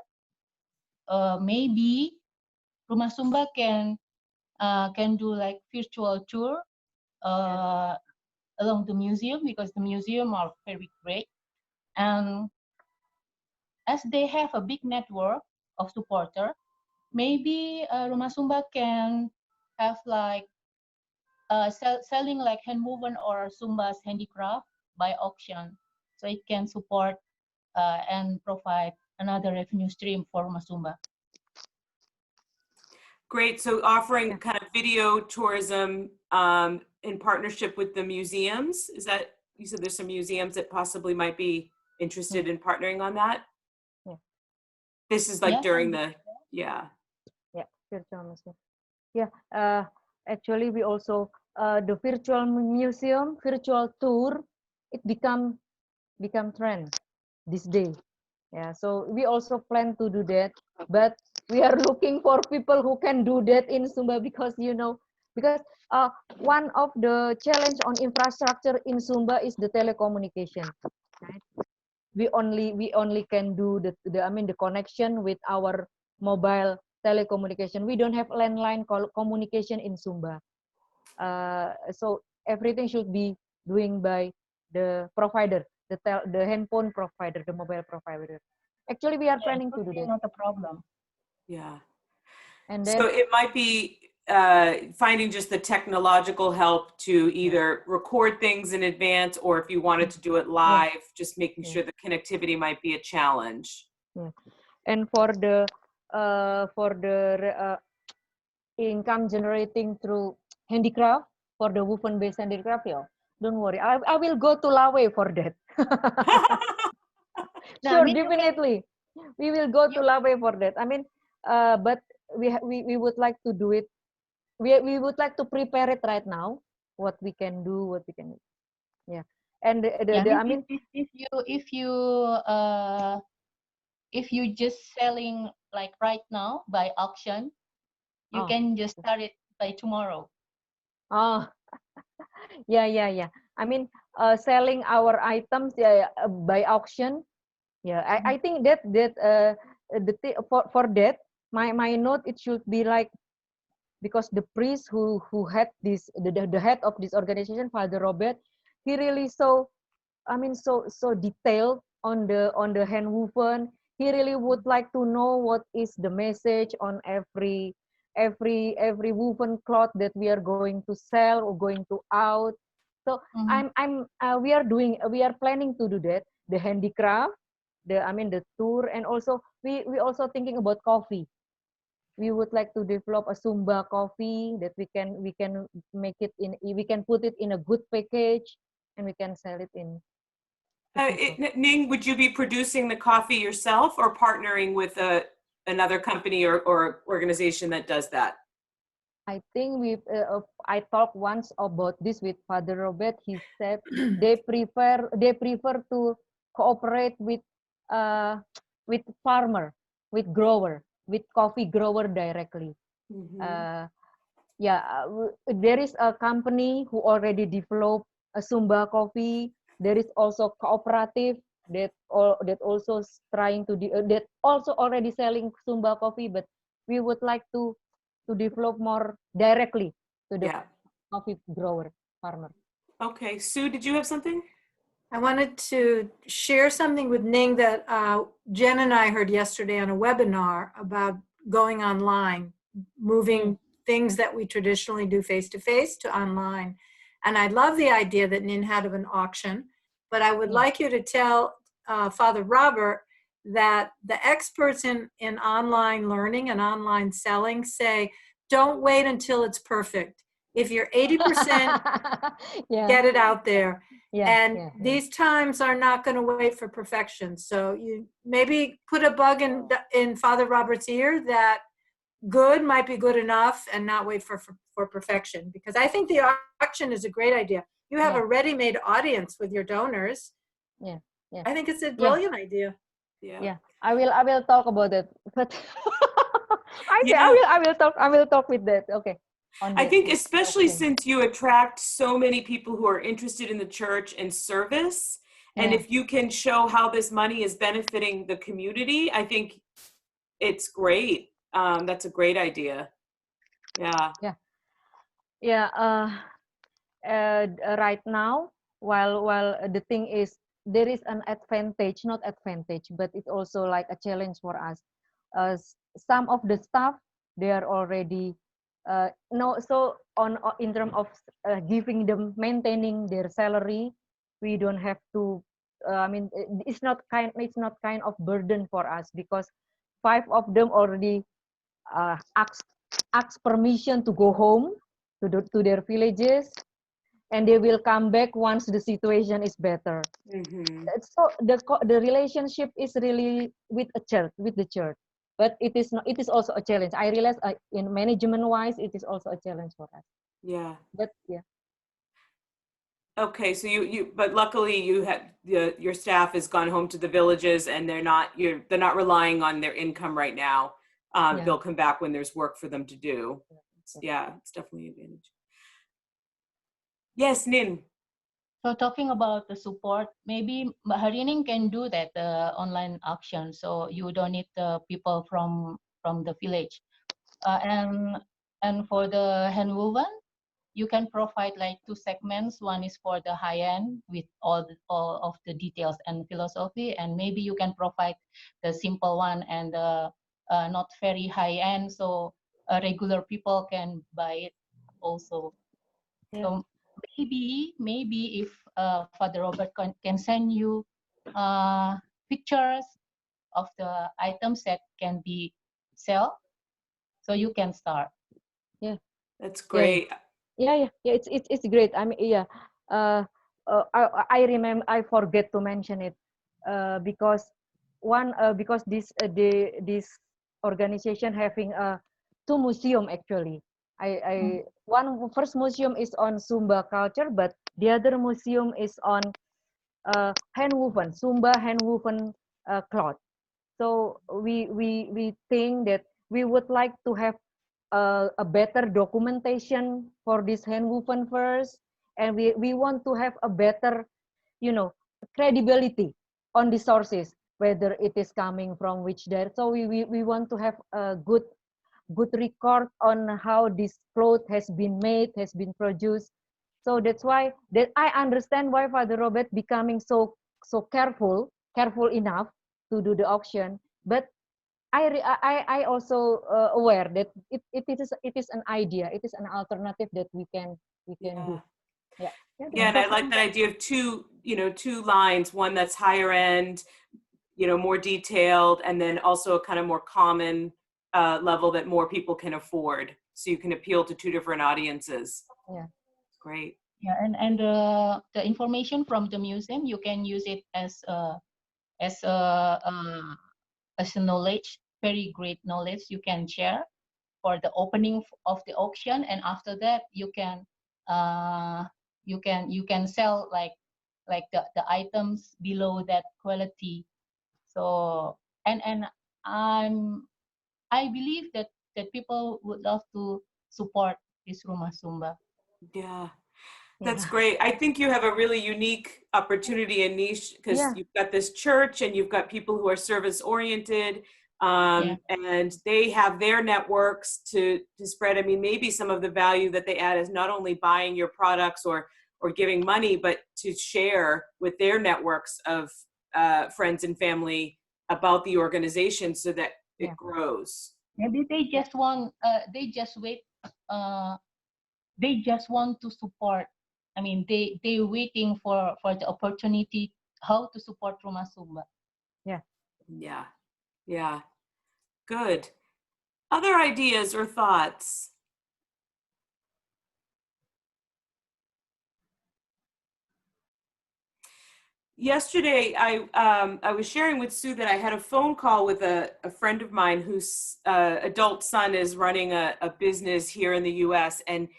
maybe Rumah Sumba can do like virtual tour along the museum, because the museum are very great. And as they have a big network, of supporter, maybe Rumah Sumba can have like selling like hand woven or Sumba's handicraft by auction, so it can support and provide another revenue stream for Rumah Sumba. Great. So offering kind of video tourism in partnership with the museums. Is that, you said there's some museums that possibly might be interested in partnering on that? Yeah. This is like Yeah. during the, yeah. Yeah, virtual museum. Yeah, actually we also the virtual museum, virtual tour, it become trend this day. Yeah, so we also plan to do that, but we are looking for people who can do that in Sumba, because because one of the challenge on infrastructure in Sumba is the telecommunication. Right? We only can do the connection with our mobile telecommunication. We don't have landline communication in Sumba. So everything should be doing by the provider, the handphone provider, the mobile provider. Actually, we are planning to do that. Not a problem. Yeah. And so then, it might be finding just the technological help to either record things in advance, or if you wanted to do it live, just making sure the connectivity might be a challenge. Yeah. And for the income generating through handicraft, for the woven based handicraft, don't worry, I will go to Lawe for that. Sure, definitely we will go to Lawe for that. I mean, but we would like to do it. We would like to prepare it right now. What we can do, yeah. And I mean, if you just selling like right now by auction, you can just start it by tomorrow. Oh, yeah. I mean, selling our items by auction. Yeah, I think that for that, my note, it should be like, because the priest who had this, the head of this organization, Father Robert, he really so detailed on the hand woven. He really would like to know what is the message on every woven cloth that we are going to sell or going to out. So we are planning to do that, the handicraft, the tour, and also we also thinking about coffee. We would like to develop a Sumba coffee that we can make it in, we can put it in a good package, and we can sell it in. Ning, would you be producing the coffee yourself, or partnering with another company or organization that does that? I think I talked once about this with Father Robert. He said they prefer to cooperate with farmer, with grower, with coffee grower directly. There is a company who already developed a Sumba coffee. There is also cooperative that also trying to that also already selling Sumba coffee, but we would like to develop more directly to the coffee grower, farmer. Okay, Sue, did you have something? I wanted to share something with Ning that Jen and I heard yesterday on a webinar about going online, moving things that we traditionally do face-to-face to online. And I love the idea that Nin had of an auction, but I would like you to tell Father Robert that the experts in online learning and online selling say, don't wait until it's perfect. If you're 80%, get it out there. These times are not going to wait for perfection. So you maybe put a bug in Father Robert's ear that good might be good enough, and not wait for perfection. Because I think the auction is a great idea. You have a ready-made audience with your donors. I think it's a brilliant idea. Yeah, I will talk about it, but I will talk with that. Okay. I think especially since you attract so many people who are interested in the church and service, and if you can show how this money is benefiting the community, I think it's great. That's a great idea. Right now, while the thing is, there is an advantage, not advantage, but it's also like a challenge for us. some of the staff, they are already no. So in terms of giving them, maintaining their salary, we don't have to. I mean, it's not kind of burden for us, because 5 of them already ask permission to go home to their villages, and they will come back once the situation is better. So the relationship is really with the church, but it is also a challenge. I realize in management wise, it is also a challenge for us. Yeah. But yeah. Okay, so but luckily you had your staff has gone home to the villages, and they're not relying on their income right now. Yeah. They'll come back when there's work for them to do. Yeah, it's definitely an advantage. Yes, Nin. So talking about the support, maybe Mbak Harining can do that online auction. So you don't need the people from the village, and for the handwoven, you can provide like 2 segments. One is for the high end with all of the details and philosophy, and maybe you can provide the simple one and not very high end, so regular people can buy it also. Yeah. So maybe if Father Robert can send you pictures of the items that can be sell, so you can start. Yeah, that's great. Yeah. It's great. I mean, yeah. I remember, I forget to mention it because this organization having 2 museum actually. One first museum is on Sumba culture, but the other museum is on handwoven Sumba handwoven cloth. So we think that we would like to have a better documentation for this handwoven first, and we want to have a better, credibility on the sources, whether it is coming from which there. So we want to have a good record on how this cloth has been made, has been produced. So that's why I understand why Father Robert becoming so careful enough to do the auction. But I also aware that it is an idea, it is an alternative that we can do. Yeah. Yeah, and I like that idea of two lines, one that's higher end, more detailed, and then also a kind of more common level that more people can afford. So you can appeal to 2 different audiences. Yeah. Great. Yeah, and the information from the museum, you can use it as a knowledge, very great knowledge you can share for the opening of the auction, and after that you can sell like the items below that quality. So and I believe that people would love to support this Rumah Sumba. Yeah. That's great. I think you have a really unique opportunity and niche, because you've got this church and you've got people who are service oriented, and they have their networks to spread. I mean, maybe some of the value that they add is not only buying your products or giving money, but to share with their networks of friends and family about the organization so that it grows. Maybe they just want to support. I mean, they're waiting for the opportunity how to support Rumah Sumba. Yeah. Good. Other ideas or thoughts? Yesterday, I was sharing with Sue that I had a phone call with a friend of mine whose adult son is running a business here in the U.S. and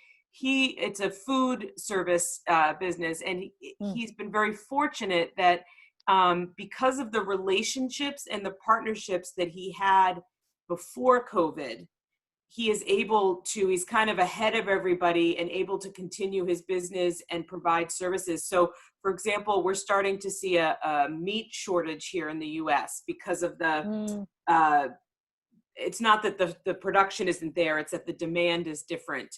it's a food service business, and he's been very fortunate that because of the relationships and the partnerships that he had before COVID, he's kind of ahead of everybody and able to continue his business and provide services. So, for example, we're starting to see a meat shortage here in the US because of it's not that the production isn't there, it's that the demand is different.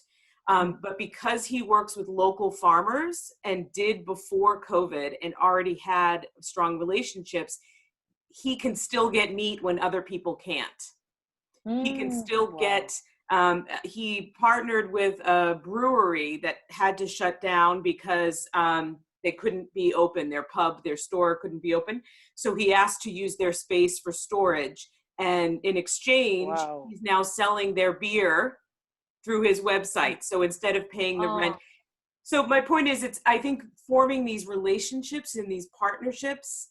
But because he works with local farmers and did before COVID and already had strong relationships, he can still get meat when other people can't. he can still get, he partnered with a brewery that had to shut down because they couldn't be open. Their pub, their store couldn't be open. So he asked to use their space for storage. And in exchange, he's now selling their beer through his website. So instead of paying the rent. So my point is, it's, I think, forming these relationships and these partnerships,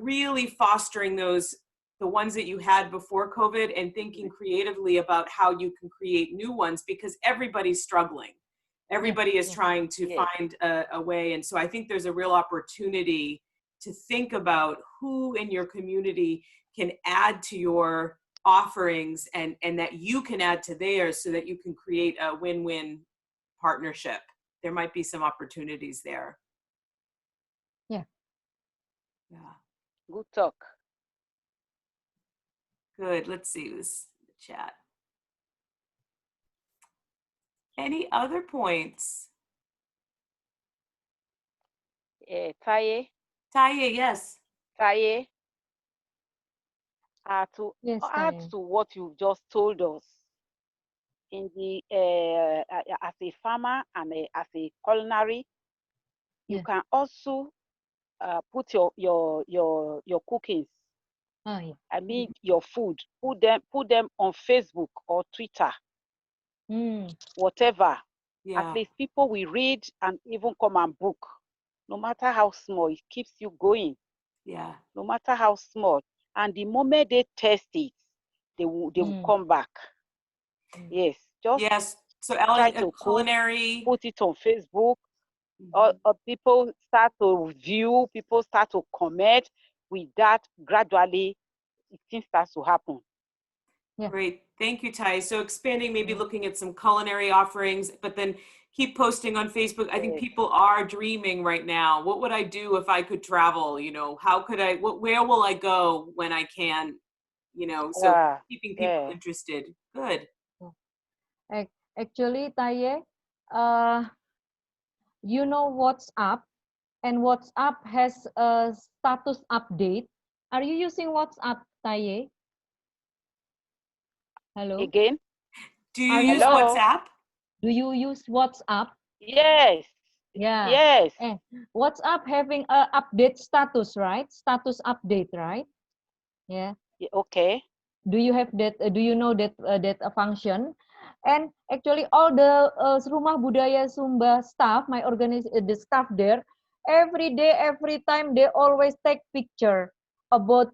really fostering those, the ones that you had before COVID, and thinking creatively about how you can create new ones, because everybody's struggling. Everybody is trying to find a way. And so I think there's a real opportunity to think about who in your community can add to your offerings, and that you can add to theirs, so that you can create a win-win partnership. There might be some opportunities there. Yeah. Good talk. Good. Let's see this chat. Any other points? Taye. Taye, yes. Taye. To Yes, add Taye. to what you just told us, in the as a farmer and as a culinary, you can also put your cookings. Oh, yeah. I mean your food. Put them on Facebook or Twitter. Whatever. Yeah. At least people will read and even come and book. No matter how small, it keeps you going. Yeah. No matter how small. And the moment they test it, they will come back. Yes. Just So try Ellen, to culinary. put it on Facebook. Or people start to view, people start to comment. With that, gradually, things start to happen. Great. Thank you, Ty. So expanding, maybe looking at some culinary offerings, but then keep posting on Facebook. I think people are dreaming right now. What would I do if I could travel? You know, how could I, where will I go when I can? You know, so keeping people interested. Good. Actually, Taye, you know WhatsApp, and WhatsApp has a status update. Are you using WhatsApp, Taye? Hello? Again? Do you use WhatsApp? Do you use WhatsApp? Yes. Yeah. Yes. And WhatsApp having a update status, right? Status update, right? Yeah. Okay. Do you have that? Do you know that function? And actually, all the Rumah Budaya Sumba staff, my the staff there, every day, every time, they always take picture about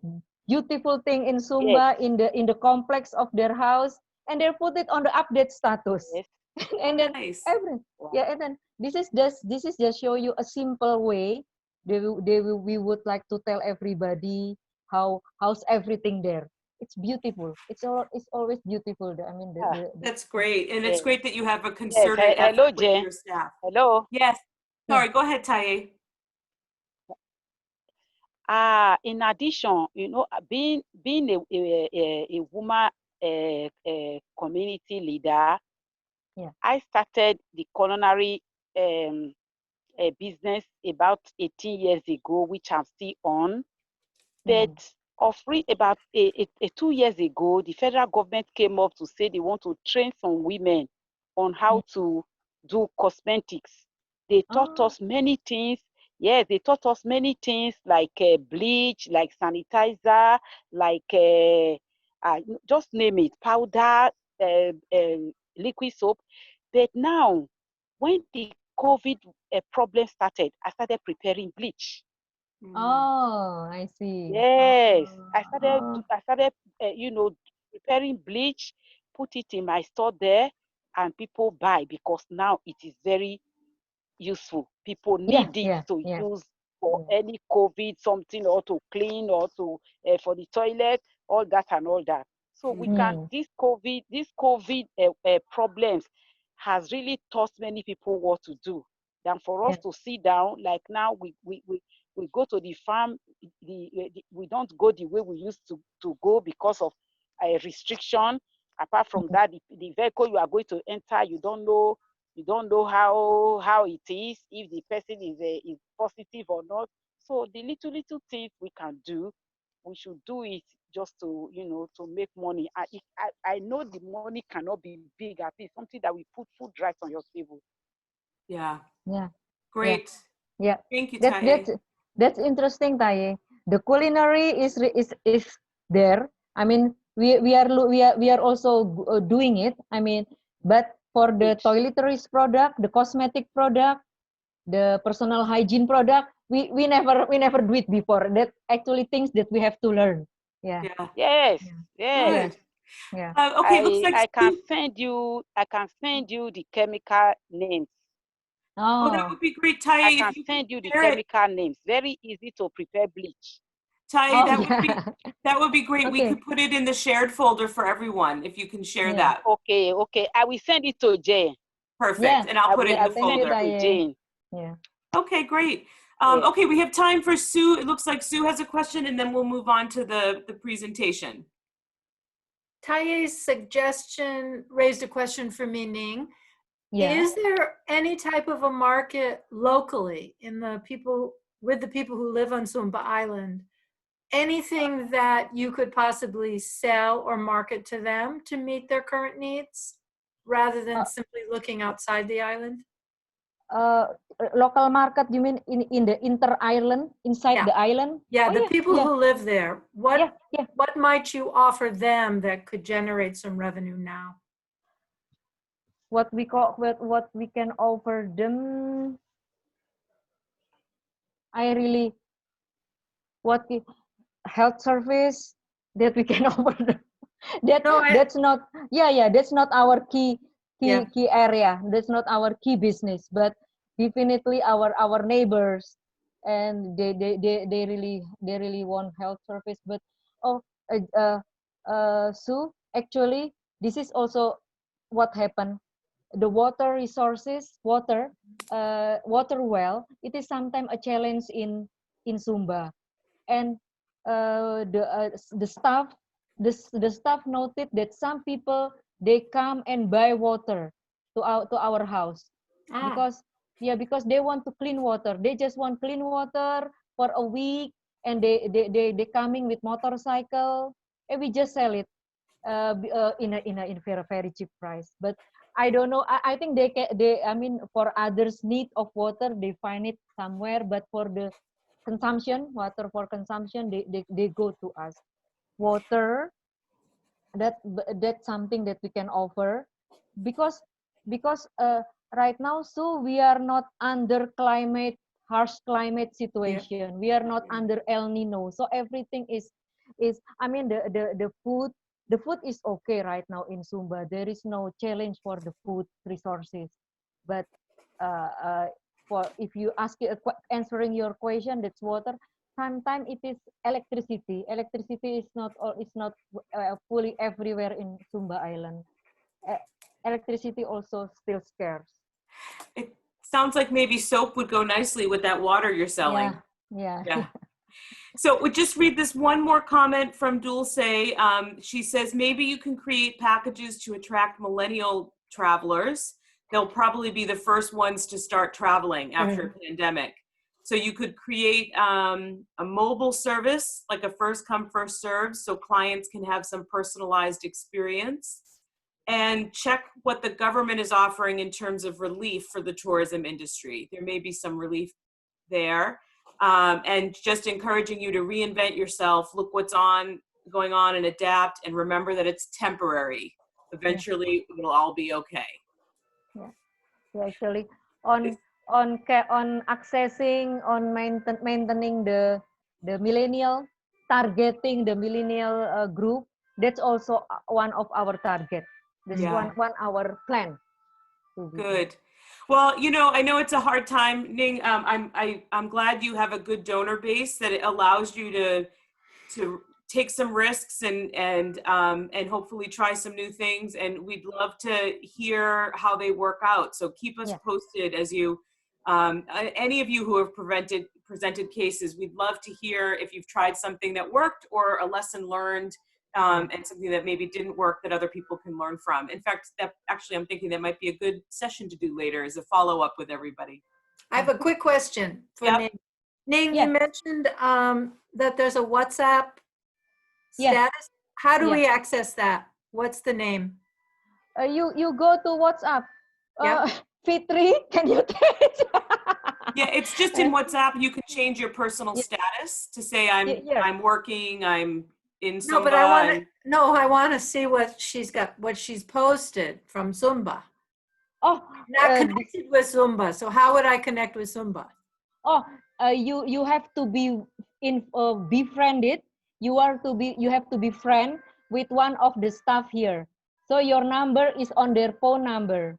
beautiful thing in Sumba, in the complex of their house, and they put it on the update status. And then and then this is just show you a simple way. We would like to tell everybody how's everything there. It's beautiful. It's always beautiful. I mean, That's great. And it's great that you have a Yes. concerted Hello, effort with Jane. your staff. Hello. Yes. Sorry, go ahead, Taye. In addition, you know, being a woman community leader, I started the culinary business about 18 years ago, which I'm still on. But about 2 years ago, the federal government came up to say they want to train some women on how to do cosmetics. They taught us many things. Yes, they taught us many things like bleach, like sanitizer, like just name it, powder, liquid soap. But now, when the COVID problem started, I started preparing bleach. Oh, I see. Yes, I started, you know, preparing bleach, put it in my store there, and people buy because now it is very useful. People need it to use for any COVID something, or to clean, or to for the toilet, all that and all that. So we can this COVID problems has really taught many people what to do. Than for us to sit down like now we go to the farm, we don't go the way we used to go because of a restriction. Apart from that, the vehicle you are going to enter, you don't know how it is, if the person is positive or not. So the little things we can do we should do it just to, you know, to make money. I know the money cannot be big, at least something that we put food right on your table. Yeah. Yeah. Great. Yeah. Thank you, That Taye. that's interesting, Taye. The culinary is there. I mean, we are also doing it. I mean, but for the toiletries product, the cosmetic product, the personal hygiene product, we never do it before. That actually things that we have to learn. Yeah. Yes. Yes. Good. Yeah. Okay, looks like I can send you the chemical names. Oh, that would be great, Taye. I if can you send you the prepare it. chemical names. Very easy to prepare bleach. Taye, Oh, that would be great. We Okay. could put it in the shared folder for everyone if you can share that. Okay, okay. I will send it to Jane. Perfect. And I'll put it in the send it folder. to Jane. Yeah. Okay, great. Yeah. Okay, we have time for Sue. It looks like Sue has a question, and then we'll move on to the presentation. Taye's suggestion raised a question for me, Ning. Yeah. Is there any type of a market locally with the people who live on Sumba Island? Anything that you could possibly sell or market to them to meet their current needs rather than simply looking outside the island? Local market, you mean in the inter-island, inside the island? Yeah, Oh, the people who live there. What might you offer them that could generate some revenue now? What we can offer them, health service that we can offer them. That's not our key area. That's not our key business, but definitely our neighbors, and they really want health service. But Sue, actually this is also what happened. The water resources, water well, it is sometimes a challenge in Sumba, and the staff noted that some people, they come and buy water to our house because they want to clean water. They just want clean water for a week, and they coming with motorcycle, and we just sell it in a very, very cheap price. But I don't know. I think I mean, for others' need of water, they find it somewhere. But for the consumption, water for consumption, they go to us. Water, that's something that we can offer, because right now, so we are not under harsh climate situation. We are not under El Nino, so everything is I mean, the food is okay right now in Sumba. There is no challenge for the food resources. But for if you answering your question, that's water. Sometimes it is electricity. Electricity is not fully everywhere in Sumba Island. Electricity also still scarce. It sounds like maybe soap would go nicely with that water you're selling. Yeah. So we'll just read this one more comment from Dulce. She says, maybe you can create packages to attract millennial travelers. They'll probably be the first ones to start traveling after a pandemic. So you could create a mobile service, like a first come, first serve, so clients can have some personalized experience. And check what the government is offering in terms of relief for the tourism industry. There may be some relief there. And just encouraging you to reinvent yourself, look what's going on and adapt, and remember that it's temporary. Eventually it'll all be okay. Yeah, actually on accessing, on maintaining the millennial, targeting the millennial group, that's also one of our target. This one our plan. Good. Well, you know, I know it's a hard time, Ning. I'm glad you have a good donor base that it allows you to take some risks and hopefully try some new things. And we'd love to hear how they work out. So keep us posted as you, any of you who have presented cases. We'd love to hear if you've tried something that worked or a lesson learned. And something that maybe didn't work that other people can learn from. In fact, I'm thinking that might be a good session to do later as a follow-up with everybody. I have a quick question for Ning. Ning, you mentioned that there's a WhatsApp Yes. Status? How do Yes. we access that? What's the name? You go to WhatsApp. Yeah. Fitri, can you tell it? Yeah, it's just in WhatsApp. You can change your personal status to say I'm working, I'm in Zumba. No, but I want to see what she's got, what she's posted from Zumba. Oh, not connected with Zumba. So how would I connect with Zumba? Oh, you have to be befriended. You have to be friend with one of the staff here. So your number is on their phone number.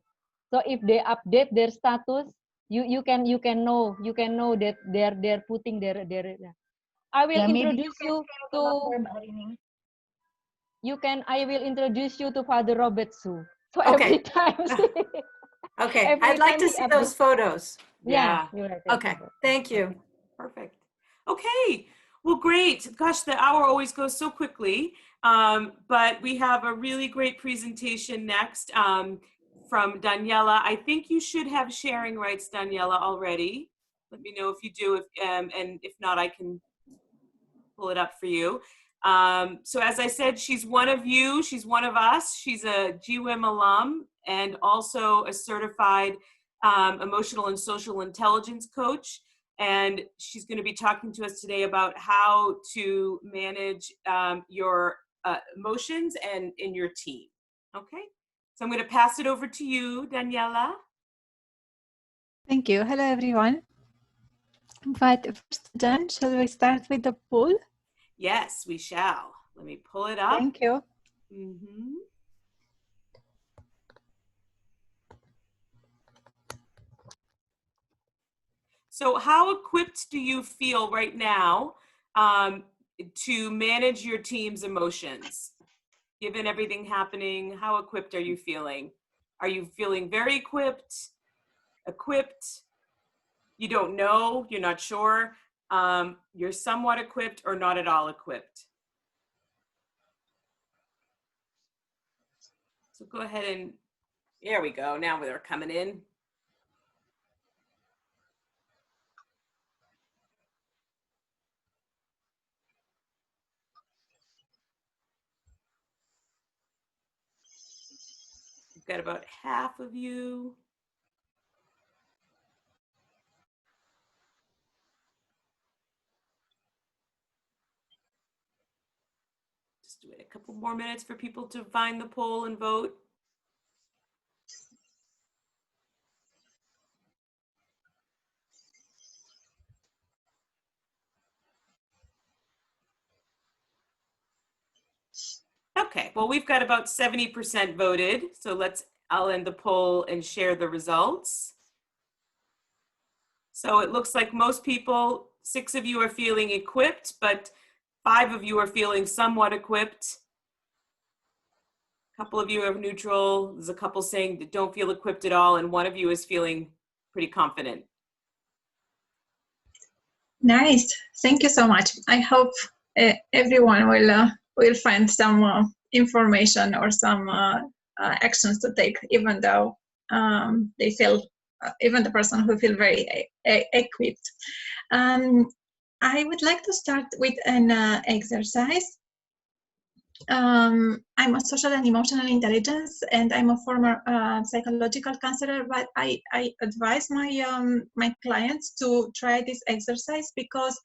So if they update their status, you can know that they're putting their. I will introduce you to. I will introduce you to Father Robert Su. So every time. Okay, I'd like to see those photos. Yeah. Okay, thank you. Perfect. Okay, well, great. Gosh, the hour always goes so quickly. But we have a really great presentation next from Daniela. I think you should have sharing rights, Daniela, already. Let me know if you do, and if not, I can pull it up for you. So as I said, she's one of you, she's one of us. She's a GWIM alum and also a certified emotional and social intelligence coach. And she's going to be talking to us today about how to manage your emotions and in your team. Okay, so I'm going to pass it over to you, Daniela. Thank you. Hello, everyone. But first, Jen, shall we start with the poll? Yes, we shall. Let me pull it up. Thank you. Mm-hmm. So how equipped do you feel right now to manage your team's emotions? Given everything happening, how equipped are you feeling? Are you feeling very equipped? You don't know, you're not sure. You're somewhat equipped or not at all equipped. So go ahead and, there we go. Now they're coming in. We've got about half of you. Just wait a couple more minutes for people to find the poll and vote. Okay, well, we've got about 70% voted. So I'll end the poll and share the results. So it looks like most people, 6 of you are feeling equipped, but 5 of you are feeling somewhat equipped. A couple of you are neutral. There's a couple saying that don't feel equipped at all, and 1 of you is feeling pretty confident. Nice. Thank you so much. I hope everyone will find some information or some actions to take, even though they feel, even the person who feel very equipped. I would like to start with an exercise. I'm a social and emotional intelligence, and I'm a former psychological counselor, but I advise my clients to try this exercise because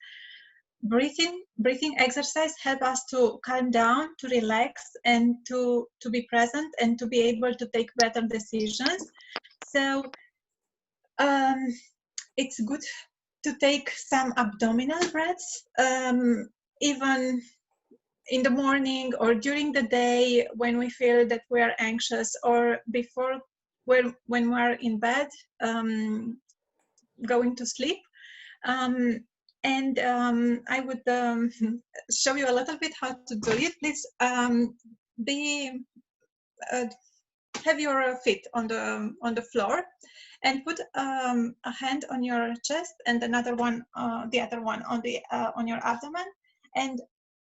breathing exercise help us to calm down, to relax, and to be present and to be able to take better decisions. So it's good to take some abdominal breaths, even in the morning or during the day when we feel that we are anxious, or before when we're in bed going to sleep. I would show you a little bit how to do it. Please have your feet on the floor and put a hand on your chest and another one, the other one on your abdomen, and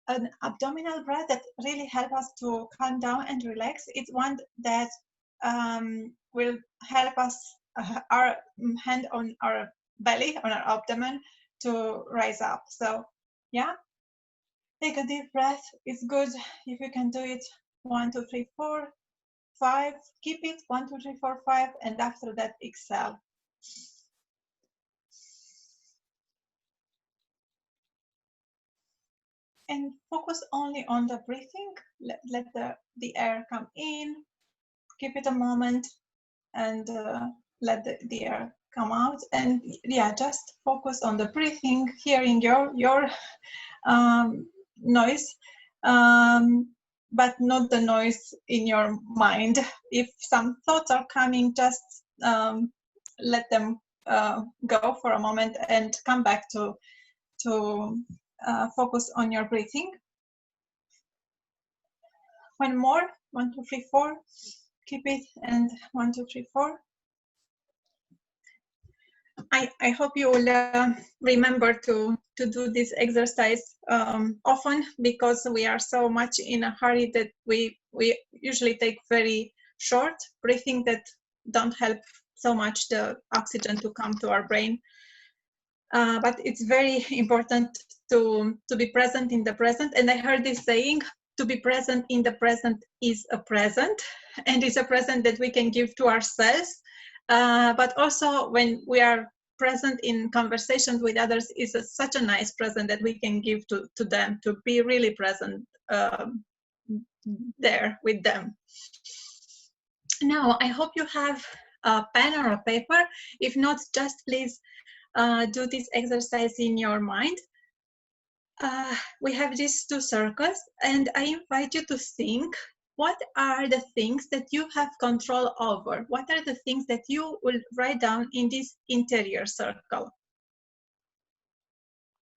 an abdominal breath that really help us to calm down and relax. It's one that will help us, our hand on our belly, on our abdomen, to rise up. So yeah, Take a deep breath. It's good if you can do it 1, 2, 3, 4, 5. Keep it 1, 2, 3, 4, 5, and after that, exhale. And focus only on the breathing. Let the air come in. Give it a moment and let the air come out. And yeah, just focus on the breathing, hearing your noise, but not the noise in your mind. If some thoughts are coming, just let them go for a moment and come back to focus on your breathing. One more, 1, 2, 3, 4. Keep it, and 1, 2, 3, 4. I hope you will remember to do this exercise often, because we are so much in a hurry that we usually take very short breathing that don't help so much the oxygen to come to our brain. But it's very important to be present in the present. And I heard this saying, to be present in the present is a present, and it's a present that we can give to ourselves. But also when we are present in conversations with others, is such a nice present that we can give to them, to be really present there with them. Now, I hope you have a pen or a paper. If not, just please do this exercise in your mind. We have these 2 circles, and I invite you to think, what are the things that you have control over? What are the things that you will write down in this interior circle?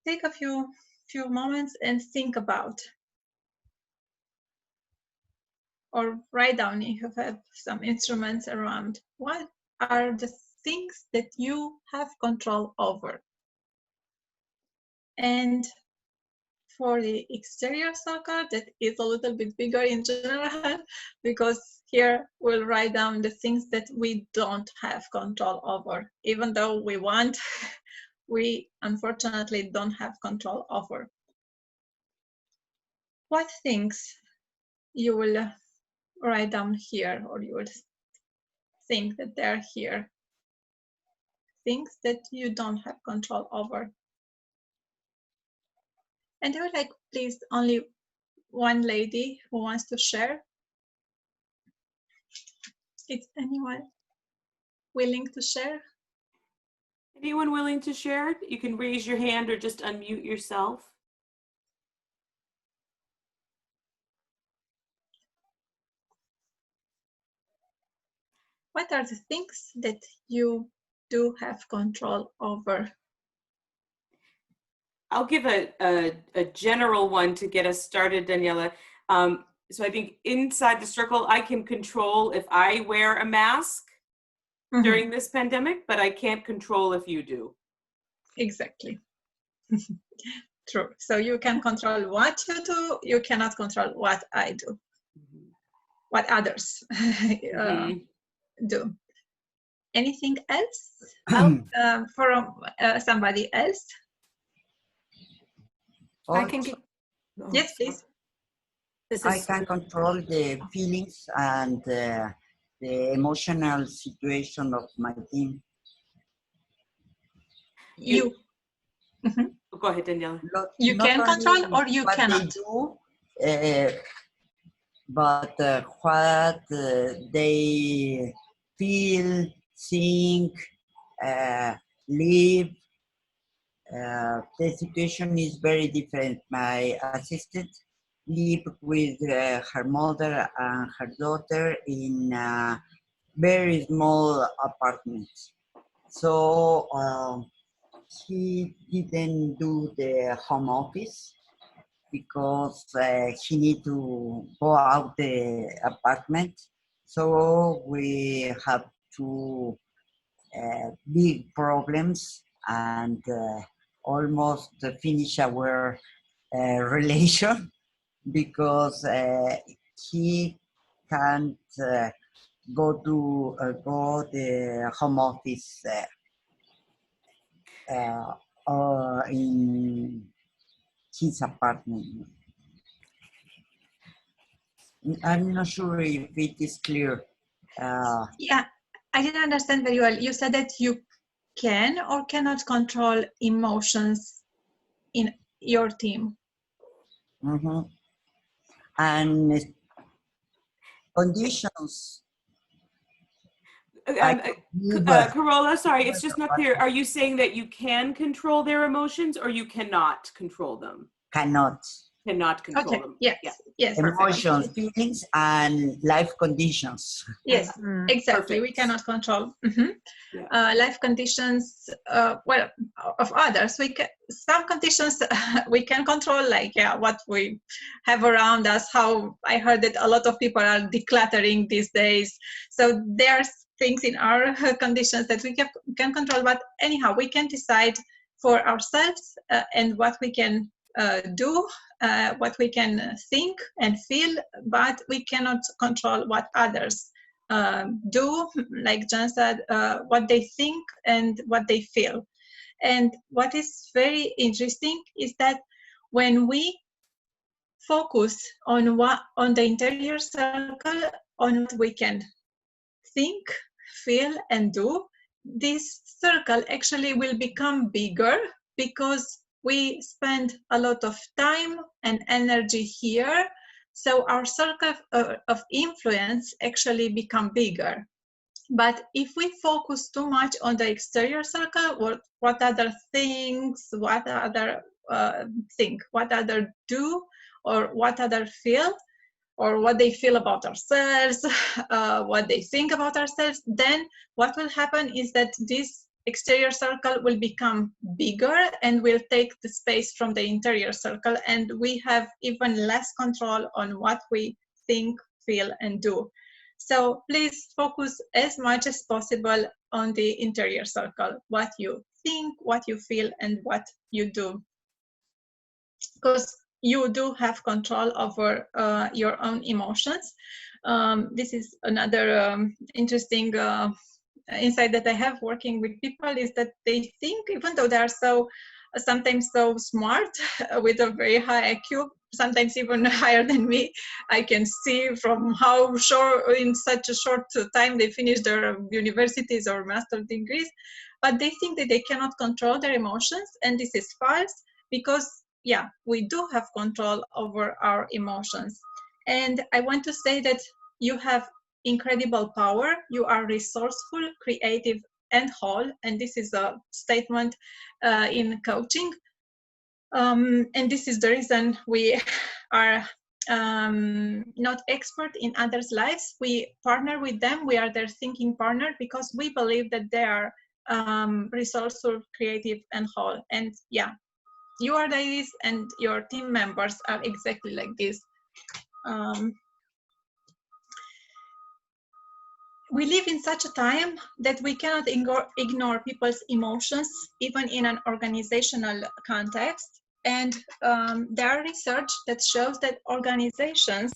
Take a few moments and think about, or write down if you have some instruments around. What are the things that you have control over? And for the exterior circle, that is a little bit bigger in general, because here we'll write down the things that we don't have control over. Even though we want, we unfortunately don't have control over. What things you will write down here, or you will think that they're here? Things that you don't have control over. And I would like, please, only one lady who wants to share. Is anyone willing to share? Anyone willing to share? You can raise your hand or just unmute yourself. What are the things that you do have control over? I'll give a general one to get us started, Daniela. So I think inside the circle, I can control if I wear a mask during this pandemic, but I can't control if you do. Exactly. True. So you can control what you do, you cannot control what I do, what others do. Anything else? For somebody else? I can get. Yes, please. I can control the feelings and the emotional situation of my team. You. Go ahead, Daniela. You can control or you cannot? They do, but what they feel, think, live. The situation is very different. My assistant lived with her mother and her daughter in a very small apartment. So he didn't do the home office because he need to go out the apartment. So we have two big problems and almost finish our relation because he can't go the home office his apartment. I'm not sure if it is clear. Yeah, I didn't understand very well. You said that you can or cannot control emotions in your team. Mhm. And conditions. Carola, sorry, it's just not clear. Are you saying that you can control their emotions or you cannot control them? Cannot. Cannot control Okay. them. Yes. Yeah. Yes. Emotions, feelings, and life conditions. Yes, exactly. We cannot control life conditions. Well, of others, we can. Some conditions we can control, like what we have around us. How I heard that a lot of people are decluttering these days. So there's things in our conditions that we can control. But anyhow, we can decide for ourselves and what we can do, what we can think and feel, but we cannot control what others do, like John said, what they think and what they feel. And what is very interesting is that when we focus on the interior circle, on what we can think, feel, and do, this circle actually will become bigger because we spend a lot of time and energy here. So our circle of influence actually become bigger. But if we focus too much on the exterior circle, what other things, what other think, what other do, or what other feel, or what they feel about ourselves, what they think about ourselves, then what will happen is that this exterior circle will become bigger and will take the space from the interior circle, and we have even less control on what we think, feel, and do. So please focus as much as possible on the interior circle, what you think, what you feel, and what you do. Because you do have control over your own emotions. This is another interesting insight that I have working with people, is that they think, even though they are sometimes so smart with a very high IQ, sometimes even higher than me, I can see from how short, in such a short time they finish their universities or master's degrees, but they think that they cannot control their emotions, and this is false, because we do have control over our emotions. And I want to say that you have incredible power. You are resourceful, creative, and whole. And this is a statement in coaching. And this is the reason we are not expert in others' lives. We partner with them. We are their thinking partner because we believe that they are resourceful, creative, and whole. And you are like this, and your team members are exactly like this. We live in such a time that we cannot ignore people's emotions, even in an organizational context. And there are research that shows that organizations,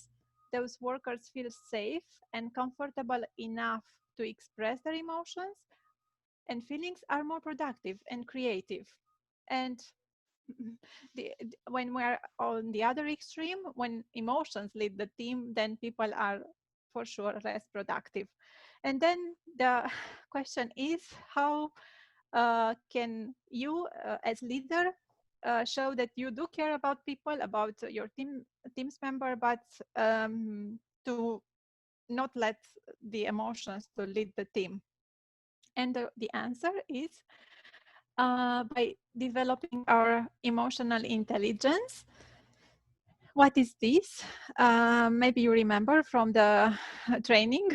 those workers feel safe and comfortable enough to express their emotions, and feelings are more productive and creative. And when we're on the other extreme, when emotions lead the team, then people are for sure less productive. And then the question is, how can you as leader show that you do care about people, about your team's member, but to not let the emotions to lead the team? And the answer is by developing our emotional intelligence. What is this? Maybe you remember from the training,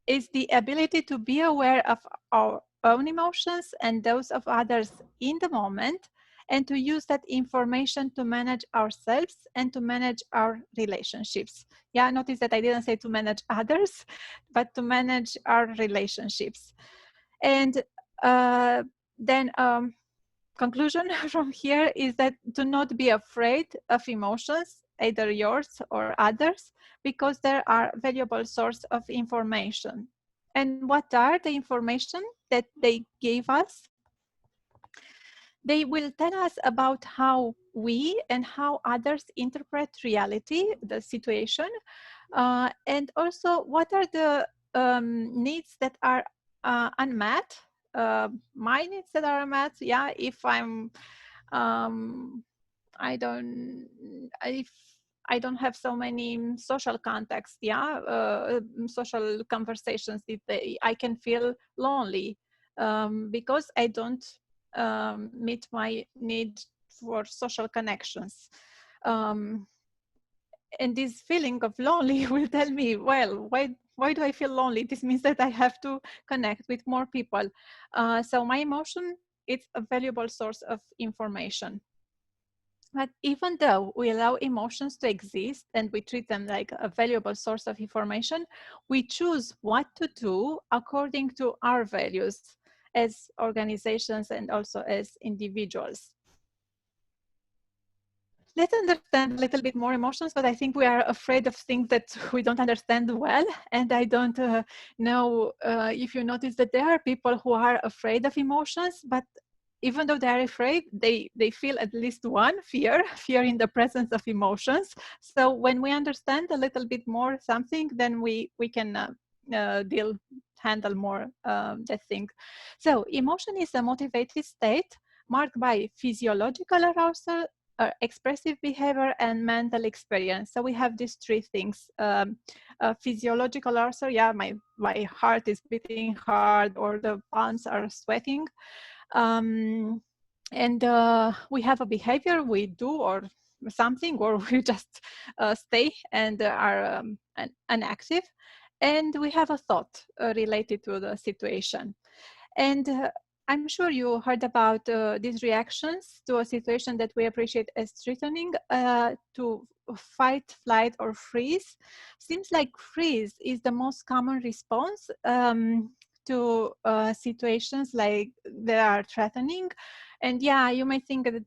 is the ability to be aware of our own emotions and those of others in the moment, and to use that information to manage ourselves and to manage our relationships. Yeah, notice that I didn't say to manage others, but to manage our relationships. And then conclusion from here is that do not be afraid of emotions, either yours or others, because there are valuable source of information. And what are the information that they gave us? They will tell us about how we and how others interpret reality, the situation, and also what are the needs that are unmet, my needs that are unmet. Yeah, if if I don't have so many social contacts, social conversations, I can feel lonely because I don't meet my need for social connections. And this feeling of lonely will tell me, well, why do I feel lonely? This means that I have to connect with more people. So my emotion, it's a valuable source of information. But even though we allow emotions to exist and we treat them like a valuable source of information, we choose what to do according to our values as organizations and also as individuals. Let's understand a little bit more emotions, but I think we are afraid of things that we don't understand well. And I don't know if you notice that there are people who are afraid of emotions, but even though they're afraid, they feel at least one, fear in the presence of emotions. So when we understand a little bit more something, then we can handle more that thing. So emotion is a motivated state marked by physiological arousal, expressive behavior, and mental experience. So we have these three things. Physiological arousal, yeah, my heart is beating hard or the palms are sweating. And we have a behavior we do or something, or we just stay and are inactive. And we have a thought related to the situation. And I'm sure you heard about these reactions to a situation that we appreciate as threatening, to fight, flight, or freeze. Seems like freeze is the most common response to situations like that are threatening. And yeah, you may think that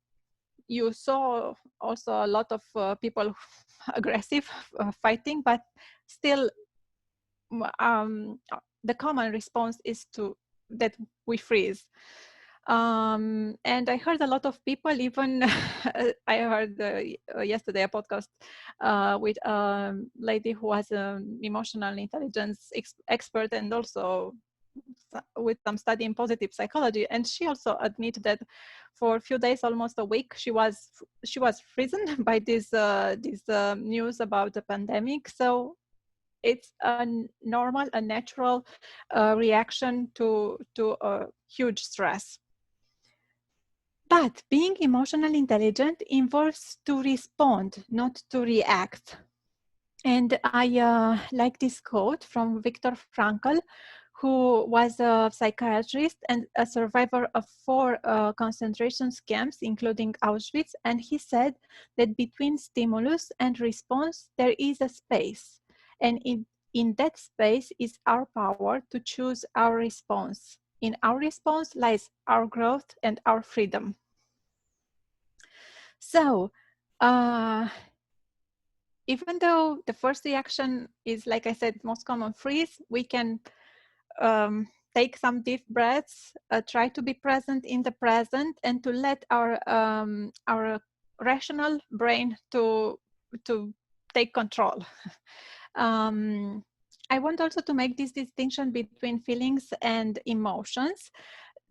you saw also a lot of people aggressive fighting, but still the common response is that we freeze. And I heard a lot of people, even I heard yesterday a podcast with a lady who was an emotional intelligence expert and also with some study in positive psychology, and she also admitted that for a few days, almost a week, she was frozen by this news about the pandemic. So it's a normal, a natural reaction to a huge stress. But being emotionally intelligent involves to respond, not to react. And I like this quote from Viktor Frankl, who was a psychiatrist and a survivor of 4 concentration camps, including Auschwitz. And he said that between stimulus and response, there is a space. And in that space is our power to choose our response. In our response lies our growth and our freedom. So, even though the first reaction is, like I said, most common freeze, we can take some deep breaths, try to be present in the present, and to let our rational brain to take control. I want also to make this distinction between feelings and emotions,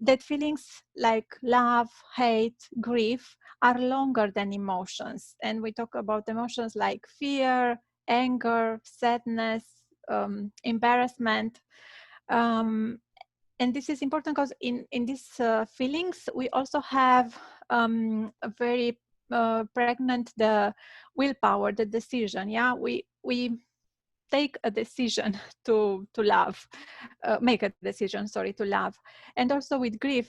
that feelings like love, hate, grief are longer than emotions. And we talk about emotions like fear, anger, sadness, embarrassment. And this is important because in these feelings, we also have a very pregnant the willpower, the decision. Yeah, we take a decision to love, make a decision, sorry, to love. And also with grief,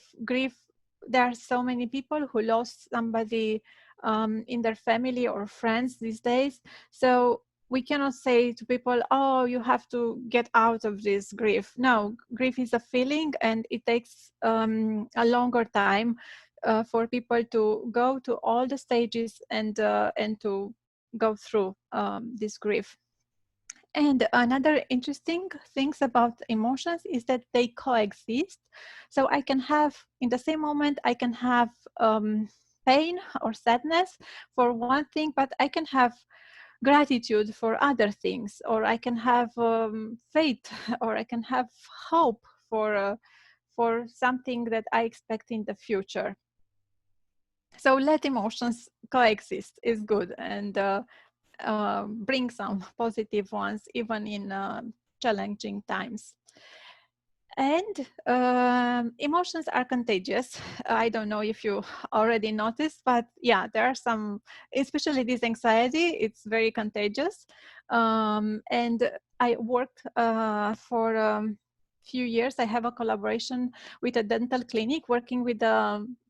there are so many people who lost somebody in their family or friends these days. So we cannot say to people, oh, you have to get out of this grief. No, grief is a feeling, and it takes a longer time for people to go to all the stages and to go through this grief. And another interesting things about emotions is that they coexist. So I can have, in the same moment, I can have pain or sadness for one thing, but I can have gratitude for other things, or I can have faith, or I can have hope for something that I expect in the future. So let emotions coexist is good, and bring some positive ones even in challenging times. And emotions are contagious. I don't know if you already noticed, but yeah, there are some, especially this anxiety, it's very contagious. And I worked for few years. I have a collaboration with a dental clinic working with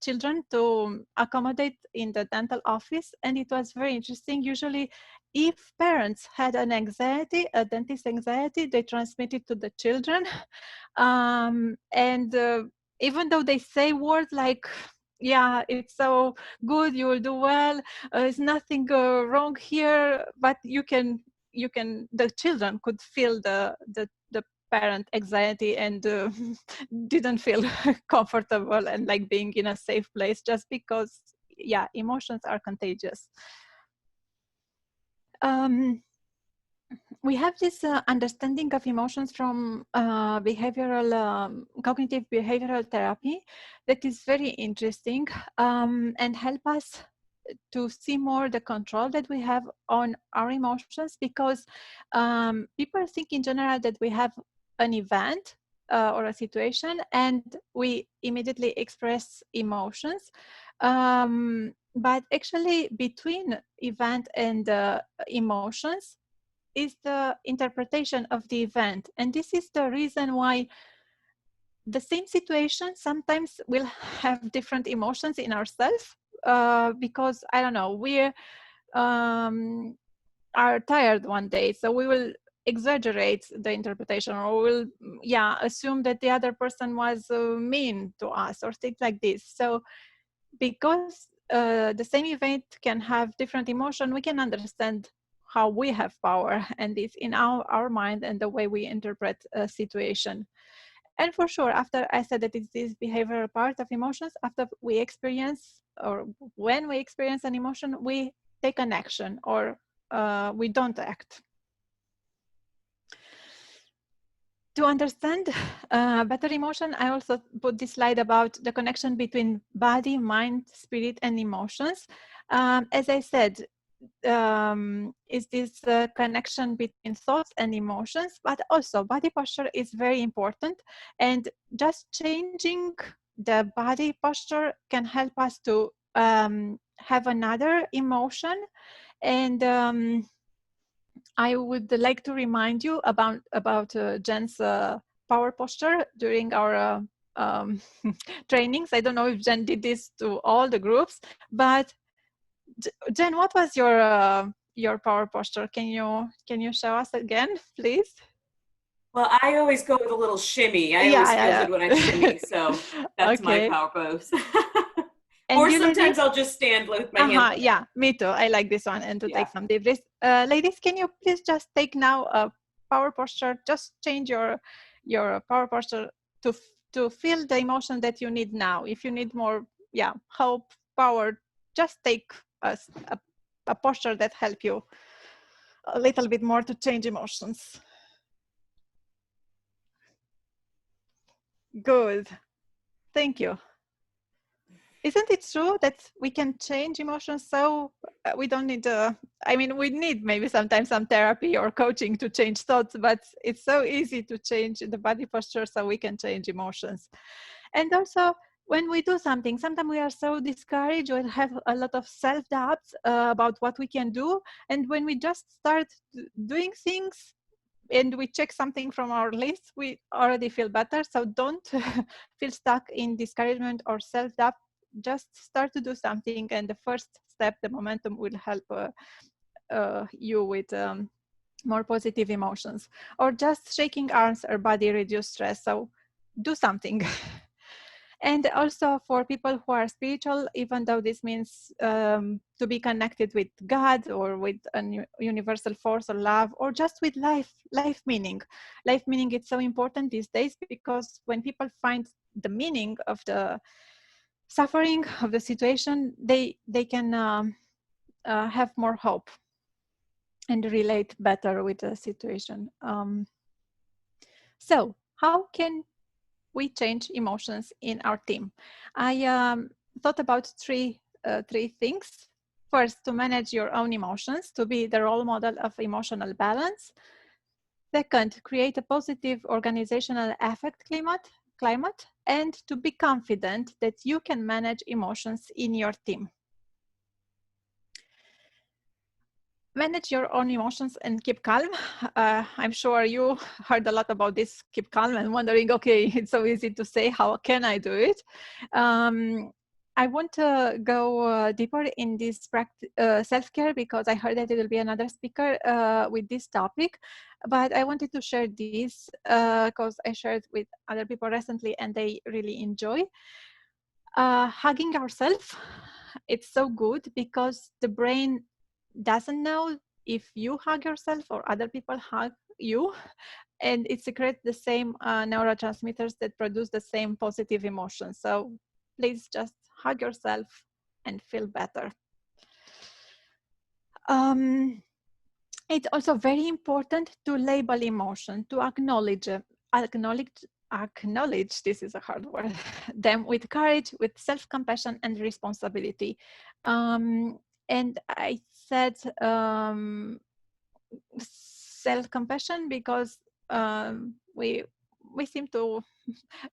children to accommodate in the dental office, and it was very interesting. Usually if parents had an anxiety, a dentist anxiety, they transmit it to the children. Even though they say words like, yeah, it's so good, you will do well, there's nothing wrong here, but the children could feel the parent anxiety and didn't feel comfortable and like being in a safe place, just because, yeah, emotions are contagious. We have this understanding of emotions from cognitive behavioral therapy that is very interesting, and help us to see more the control that we have on our emotions, because people think in general that we have an event or a situation and we immediately express emotions. But actually between event and emotions is the interpretation of the event. And this is the reason why the same situation sometimes will have different emotions in ourselves, because, I don't know, we are tired one day, so we will exaggerate the interpretation, or we'll assume that the other person was mean to us or things like this. So because the same event can have different emotion, we can understand how we have power, and it's in our mind and the way we interpret a situation. And for sure, after I said that it's this behavioral part of emotions, after we experience, or when we experience an emotion, we take an action, or we don't act. To understand better emotion, I also put this slide about the connection between body, mind, spirit, and emotions. As I said, is this connection between thoughts and emotions, but also body posture is very important, and just changing the body posture can help us to have another emotion. And I would like to remind you about Jen's power posture during our trainings. I don't know if Jen did this to all the groups, but Jen, what was your power posture? Can you show us again, please? Well, I always go with a little shimmy. I always feel good when I shimmy, so that's my power pose. Or sometimes I'll just stand with my hands. Yeah, me too. I like this one, and to take some deep breaths. Ladies, can you please just take now a power posture? Just change your power posture to feel the emotion that you need now. If you need more, hope, power, just take a posture that help you a little bit more to change emotions. Good. Thank you. Isn't it true that we can change emotions? So we don't need we need maybe sometimes some therapy or coaching to change thoughts, but it's so easy to change the body posture so we can change emotions. And also, when we do something, sometimes we are so discouraged or have a lot of self-doubts about what we can do. And when we just start doing things and we check something from our list, we already feel better. So don't feel stuck in discouragement or self-doubt. Just start to do something, and the first step, the momentum, will help you with more positive emotions. Or just shaking arms or body reduce stress. So do something. And also for people who are spiritual, even though this means to be connected with God or with a universal force or love, or just with life meaning. Life meaning is so important these days, because when people find the meaning of the suffering of the situation, they can have more hope and relate better with the situation. So how can we change emotions in our team? I thought about three things. First, to manage your own emotions, to be the role model of emotional balance. Second, create a positive organizational affect climate, and to be confident that you can manage emotions in your team. Manage your own emotions and keep calm. I'm sure you heard a lot about this, keep calm, and wondering, okay, it's so easy to say, how can I do it? I want to go deeper in this self-care, because I heard that it will be another speaker with this topic, but I wanted to share this because I shared with other people recently and they really enjoy. Hugging ourselves, it's so good because the brain doesn't know if you hug yourself or other people hug you, and it secretes the same neurotransmitters that produce the same positive emotions. So please just hug yourself and feel better. It's also very important to label emotion, to acknowledge, this is a hard word, them with courage, with self-compassion and responsibility. And I said self-compassion because we seem to,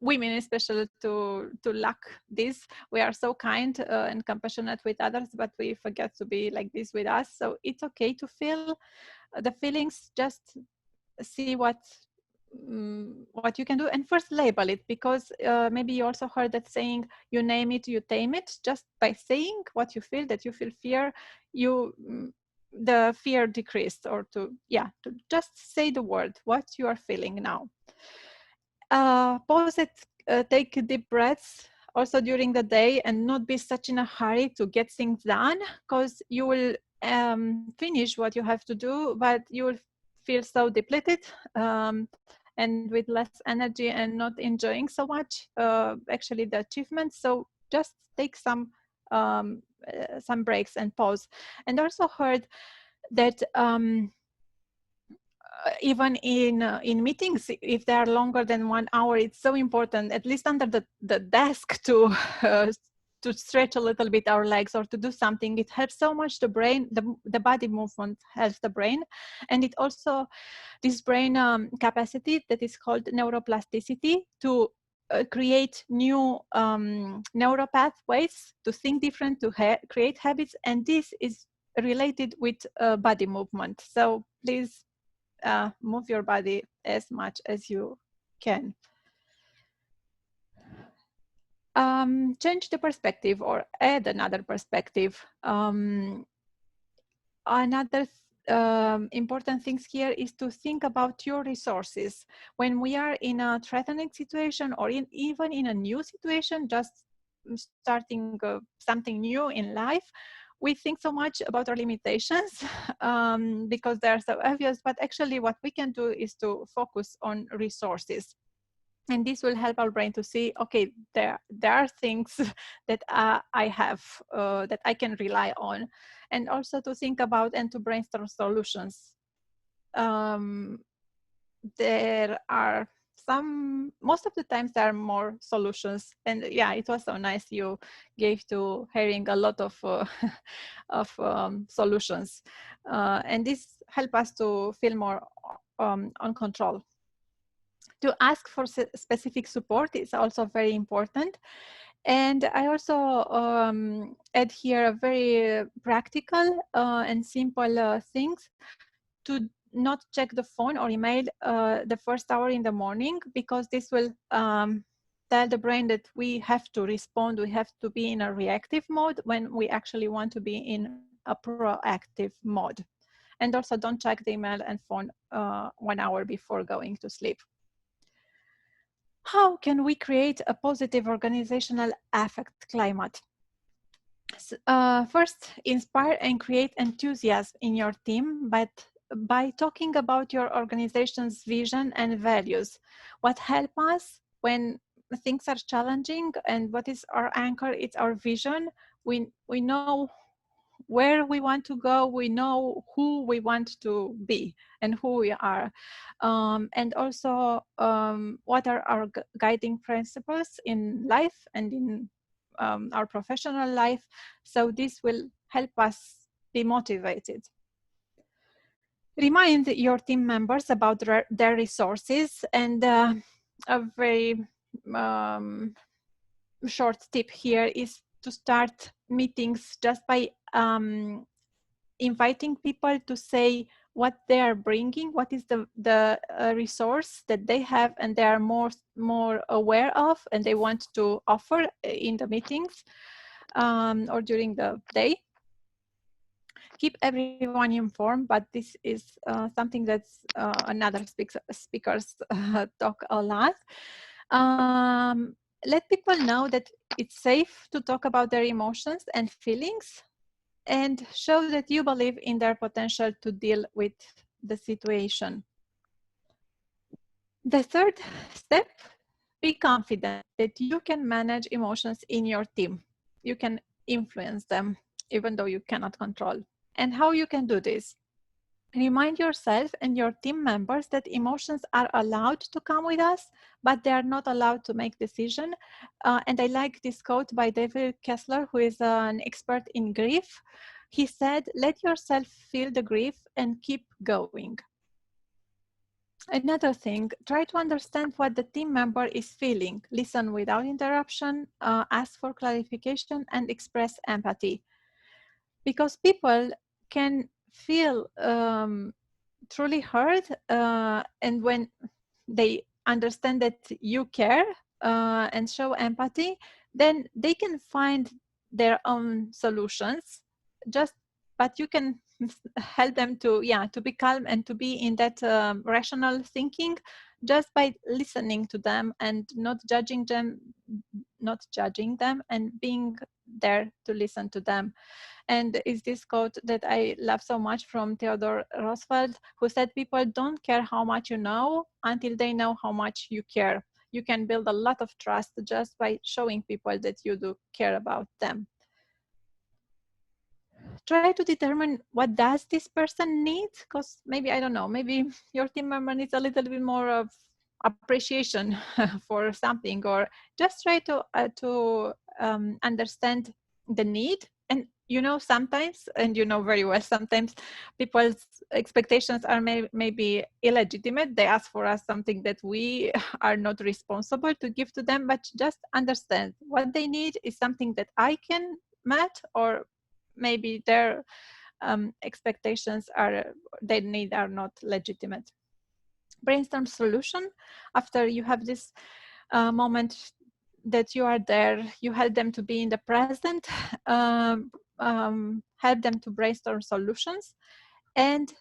women especially, to lack this. We are so kind and compassionate with others, but we forget to be like this with us. So it's okay to feel the feelings, just see what you can do, and first label it, because maybe you also heard that saying, you name it, you tame it. Just by saying what you feel, that you feel fear, the fear decreased, or to just say the word, what you are feeling now. Pause it, take deep breaths also during the day, and not be such in a hurry to get things done, because you will finish what you have to do, but you will feel so depleted and with less energy and not enjoying so much actually the achievement. So just take some breaks and pause. And also heard that even in meetings, if they are longer than 1 hour, it's so important, at least under the desk, to stretch a little bit our legs or to do something. It helps so much the brain. The body movement helps the brain, and it also, this brain capacity that is called neuroplasticity, to create new neural pathways, to think different, to create habits, and this is related with body movement. So please move your body as much as you can. Change the perspective or add another perspective. Another important things here is to think about your resources. When we are in a threatening situation, or even in a new situation, just starting something new in life, we think so much about our limitations because they're so obvious, but actually what we can do is to focus on resources. And this will help our brain to see, okay, there are things that I have, that I can rely on. And also to think about and to brainstorm solutions. There are most of the times there are more solutions. And yeah, it was so nice you gave to hearing a lot of solutions. And this help us to feel more on control. To ask for specific support is also very important. And I also add here a very practical and simple things: to not check the phone or email the first hour in the morning, because this will tell the brain that we have to respond, we have to be in a reactive mode when we actually want to be in a proactive mode. And also don't check the email and phone 1 hour before going to sleep. How can we create a positive organizational affect climate? First, inspire and create enthusiasm in your team, but by talking about your organization's vision and values. What help us when things are challenging, and what is our anchor? It's our vision. We know where we want to go, we know who we want to be and who we are. And also what are our guiding principles in life and in our professional life. So this will help us be motivated. Remind your team members about their resources, and a very short tip here is to start meetings just by inviting people to say what they are bringing, what is the resource that they have and they are more aware of and they want to offer in the meetings or during the day. Keep everyone informed, but this is something that's another speakers talk a lot. Let people know that it's safe to talk about their emotions and feelings, and show that you believe in their potential to deal with the situation. The third step, be confident that you can manage emotions in your team. You can influence them, even though you cannot control. And how you can do this? Remind yourself and your team members that emotions are allowed to come with us, but they are not allowed to make decisions. And I like this quote by David Kessler, who is an expert in grief. He said, "Let yourself feel the grief and keep going." Another thing, try to understand what the team member is feeling. Listen without interruption, ask for clarification, and express empathy. Because people can feel truly heard, and when they understand that you care and show empathy, then they can find their own solutions. But you can help them to be calm and to be in that rational thinking just by listening to them and not judging them and being there to listen to them. And is this quote that I love so much from Theodore Roosevelt, who said, "People don't care how much you know until they know how much you care." You can build a lot of trust just by showing people that you do care about them. Try to determine what does this person need, because maybe, I don't know, maybe your team member needs a little bit more of appreciation for something, or just try to understand the need. And sometimes, and very well, sometimes people's expectations are maybe illegitimate. They ask for us something that we are not responsible to give to them, but just understand what they need is something that I can match, or maybe their expectations they need are not legitimate. Brainstorm solution. After you have this moment that you are there, you help them to be in the present, help them to brainstorm solutions, and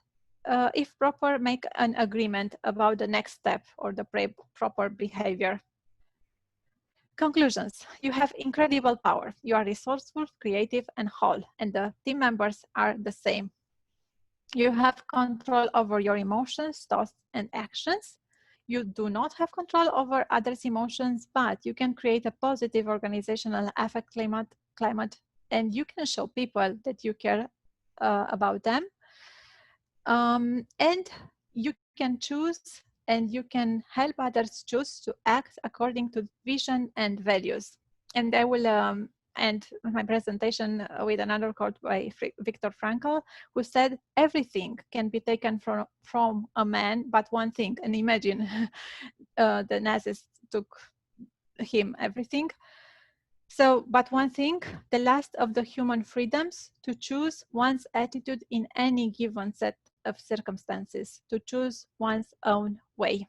if proper, make an agreement about the next step or the proper behavior. Conclusions. You have incredible power. You are resourceful, creative, and whole, and the team members are the same. You have control over your emotions, thoughts, and actions. You do not have control over others' emotions, but you can create a positive organizational affect climate, and you can show people that you care about them. And you can choose, and you can help others choose to act according to vision and values. And I will end my presentation with another quote by Viktor Frankl, who said, "Everything can be taken from a man but one thing." And imagine the Nazis took him everything. So, but one thing, the last of the human freedoms, to choose one's attitude in any given set of circumstances, to choose one's own way.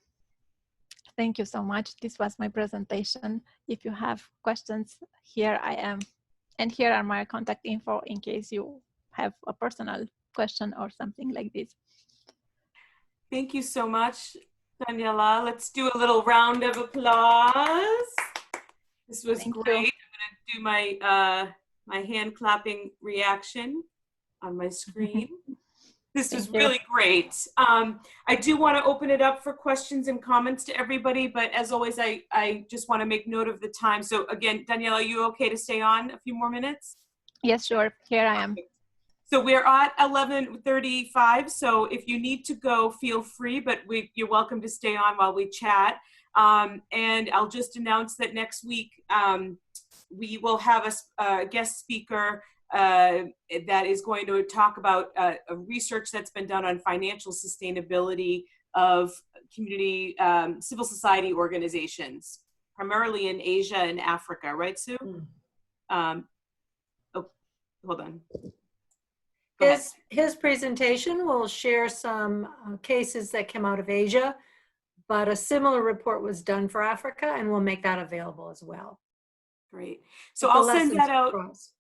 Thank you so much. This was my presentation. If you have questions, here I am. And here are my contact info in case you have a personal question or something like this. Thank you so much, Daniela. Let's do a little round of applause. This was Thank great. you. I'm going to do my my hand clapping reaction on my screen. This was Thank you. really great. I do want to open it up for questions and comments to everybody, but as always, I just want to make note of the time. So again, Daniela, are you okay to stay on a few more minutes? Yes, sure. Here I am. So we're at 11:35. So if you need to go, feel free, but you're welcome to stay on while we chat. And I'll just announce that next week we will have a guest speaker that is going to talk about a research that's been done on financial sustainability of community civil society organizations, primarily in Asia and Africa, right, Sue? Oh, hold on. Go ahead. His presentation will share some cases that came out of Asia, but a similar report was done for Africa, and we'll make that available as well. Great. So The I'll send lessons that out. across.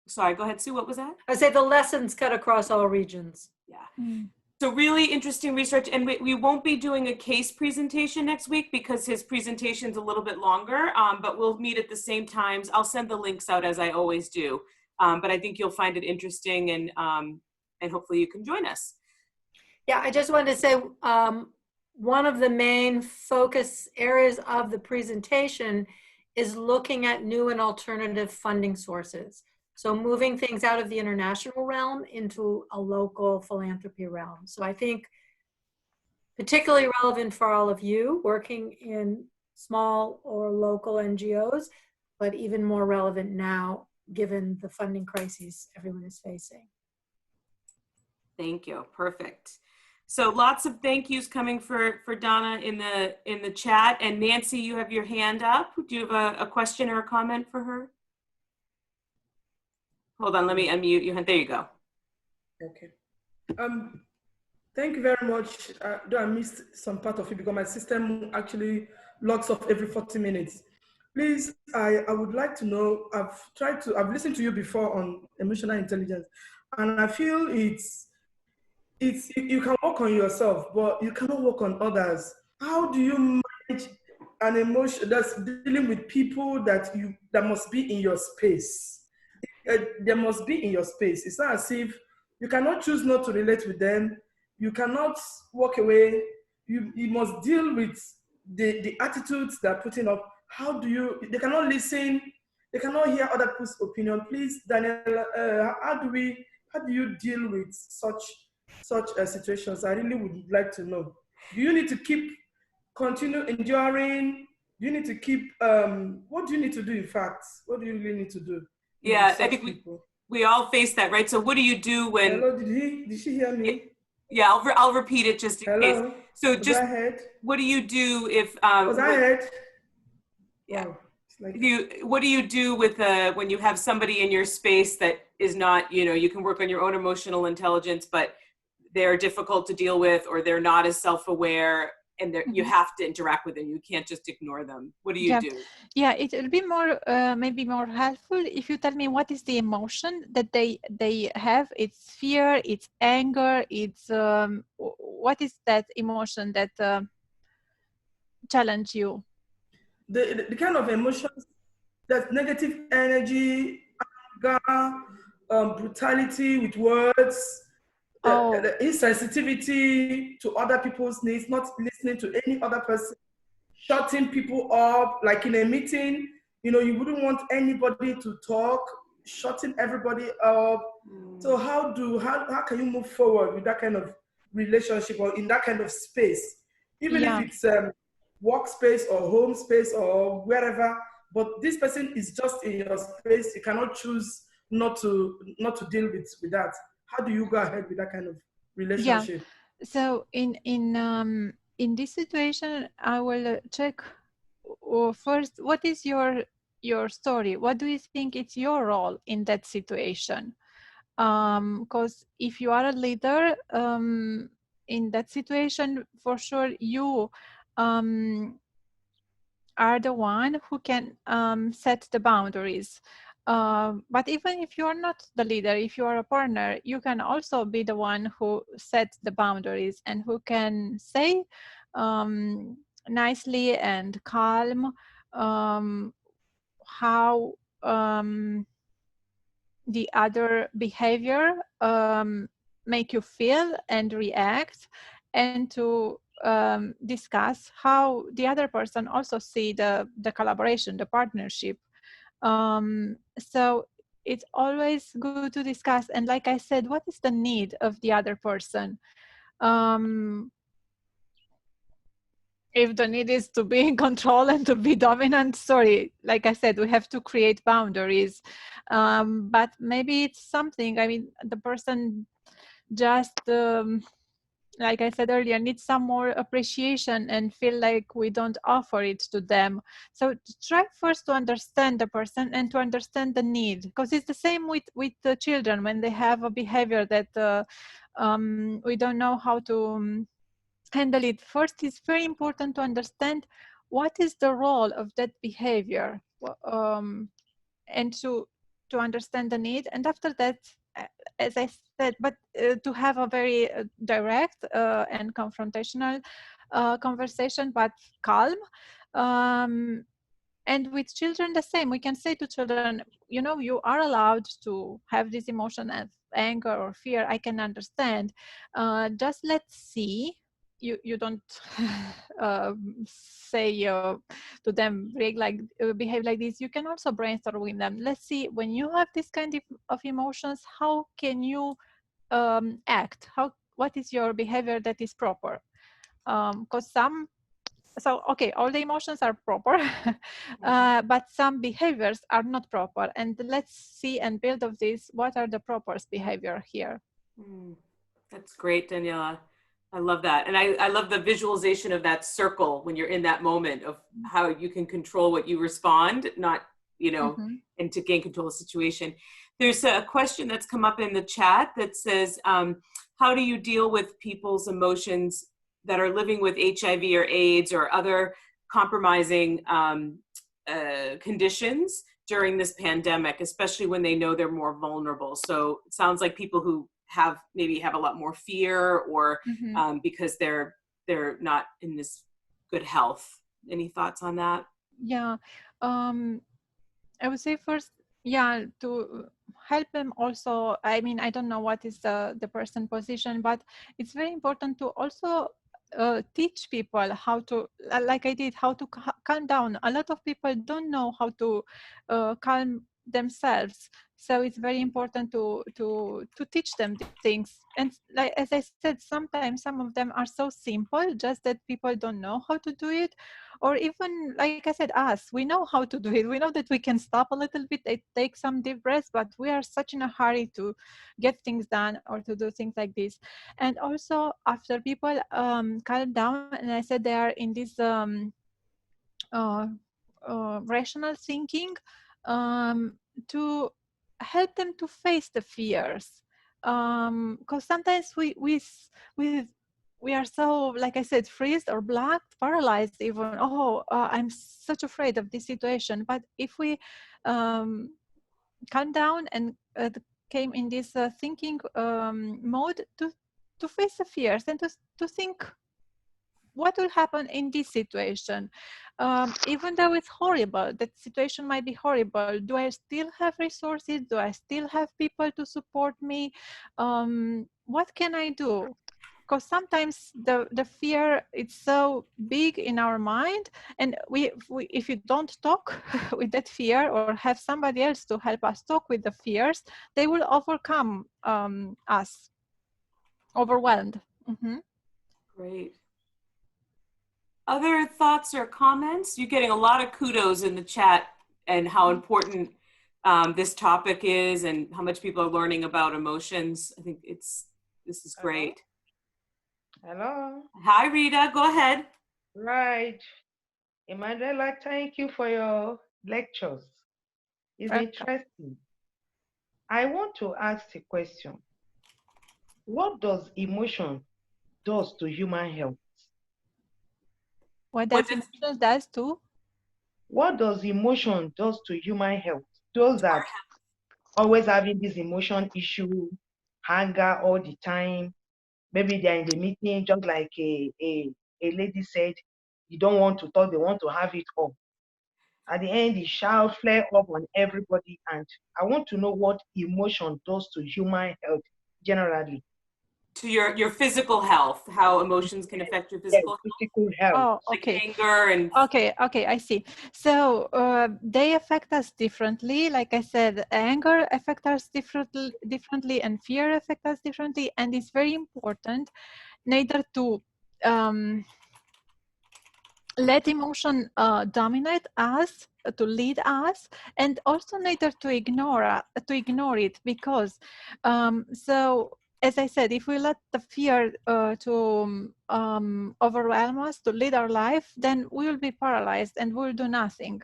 Sorry, go ahead, Sue. What was that? I say the lessons cut across all regions. Yeah. So really interesting research, and we won't be doing a case presentation next week because his presentation's a little bit longer, but we'll meet at the same times. I'll send the links out as I always do, but I think you'll find it interesting, and hopefully you can join us. Yeah, I just wanted to say one of the main focus areas of the presentation is looking at new and alternative funding sources. So moving things out of the international realm into a local philanthropy realm. So I think particularly relevant for all of you working in small or local NGOs, but even more relevant now given the funding crises everyone is facing. Thank you. Perfect. So lots of thank yous coming for Donna in the chat. And Nancy, you have your hand up. Do you have a question or a comment for her? Hold on, let me unmute you. There you go. Okay. Thank you very much. Though I missed some part of it because my system actually logs off every 40 minutes. Please, I would like to know, I've listened to you before on emotional intelligence, and I feel you can work on yourself, but you cannot work on others. How do you manage an emotion that's dealing with people that must be in your space? They must be in your space. It's not as if you cannot choose not to relate with them. You cannot walk away. You must deal with the attitudes they're putting up. They cannot listen. They cannot hear other people's opinion. Please, Daniel, how do you deal with such situations? I really would like to know. Do you need to continue enduring? Do you need to keep, what do you need to do in fact? What do you really need to do? Yeah, I think we all face that, right? So what do you do when... Hello, did she hear me? Yeah, I'll repeat it just in case. So Was just, I heard? what do you do if... Was I heard? Yeah. Wow. What do you do with when you have somebody in your space that is not, you can work on your own emotional intelligence, but they're difficult to deal with, or they're not as self-aware, and you have to interact with them. You can't just ignore them. What do you do? Yeah, it will be more maybe more helpful if you tell me what is the emotion that they have. It's fear, it's anger, it's what is that emotion that challenge you? The kind of emotions, that negative energy, anger, brutality with words, the insensitivity to other people's needs, not listening to any other person, shutting people up, like in a meeting, you wouldn't want anybody to talk, shutting everybody up. So how can you move forward with that kind of relationship or in that kind of space? Even if it's workspace or home space or wherever, but this person is just in your space, you cannot choose not to deal with that. How do you go ahead with that kind of relationship? Yeah. So in this situation, I will check first what is your story. What do you think is your role in that situation? Because if you are a leader in that situation, for sure you are the one who can set the boundaries. But even if you are not the leader, if you are a partner, you can also be the one who sets the boundaries and who can say nicely and calm, how the other behavior make you feel and react, and to discuss how the other person also see the collaboration, the partnership. So it's always good to discuss. And like I said, what is the need of the other person? If the need is to be in control and to be dominant, sorry, like I said, we have to create boundaries. But maybe it's something, I mean, the person just, like I said earlier, needs some more appreciation and feel like we don't offer it to them. So try first to understand the person and to understand the need, because it's the same with the children when they have a behavior that we don't know how to handle it. First, it's very important to understand what is the role of that behavior, and to understand the need. And after that, as I said, but to have a very direct and confrontational conversation, but calm. And with children, the same. We can say to children, you know, you are allowed to have this emotion as anger or fear. I can understand. Just let's see. You don't say to them behave like this. You can also brainstorm with them. Let's see, when you have this kind of emotions, how can you act? What is your behavior that is proper? Because okay, all the emotions are proper, but some behaviors are not proper. And let's see and build of this, what are the proper behavior here? That's great, Daniela. I love that. And I love the visualization of that circle when you're in that moment of how you can control what you respond, not, you know, and to gain control of the situation. There's a question that's come up in the chat that says, how do you deal with people's emotions that are living with HIV or AIDS or other compromising conditions during this pandemic, especially when they know they're more vulnerable? So it sounds like people who maybe have a lot more fear or because they're not in this good health. Any thoughts on that? Yeah, I would say first, yeah, to help them also. I mean, I don't know what is the person position, but it's very important to also teach people how to, like I did, how to calm down. A lot of people don't know how to calm themselves. So it's very important to teach them these things. And like as I said, sometimes some of them are so simple, just that people don't know how to do it. Or even, like I said, we know how to do it. We know that we can stop a little bit, take some deep breaths, but we are such in a hurry to get things done or to do things like this. And also after people calm down, and I said they are in this rational thinking, to help them to face the fears, because sometimes we are so, like I said, freezed or blocked, paralyzed even. I'm such afraid of this situation. But if we calm down and came in this thinking mode to face the fears and to think, what will happen in this situation? Even though it's horrible, that situation might be horrible, do I still have resources? Do I still have people to support me? What can I do? Because sometimes the fear, it's so big in our mind, and if you don't talk with that fear or have somebody else to help us talk with the fears, they will overcome us, overwhelmed. Great. Other thoughts or comments? You're getting a lot of kudos in the chat and how important this topic is and how much people are learning about emotions. I think this is great. Hello. Hi, Rita. Go ahead. Right. Emanuela, thank you for your lectures. It's interesting. I want to ask a question. What does emotion does to human health? What does emotion does to? What does emotion does to human health? Those that always having this emotion issue, anger all the time. Maybe they're in the meeting, just like a a lady said, you don't want to talk, they want to have it all. At the end, the shout flare up on everybody. And I want to know what emotion does to human health generally. To your physical health, how emotions can affect your physical health. Oh, like okay. anger and Okay, I see. So they affect us differently. Like I said, anger affects us differently, and fear affects us differently. And it's very important neither to let emotion dominate us, to lead us, and also neither to ignore it, because so as I said, if we let the fear to overwhelm us, to lead our life, then we will be paralyzed and we'll do nothing.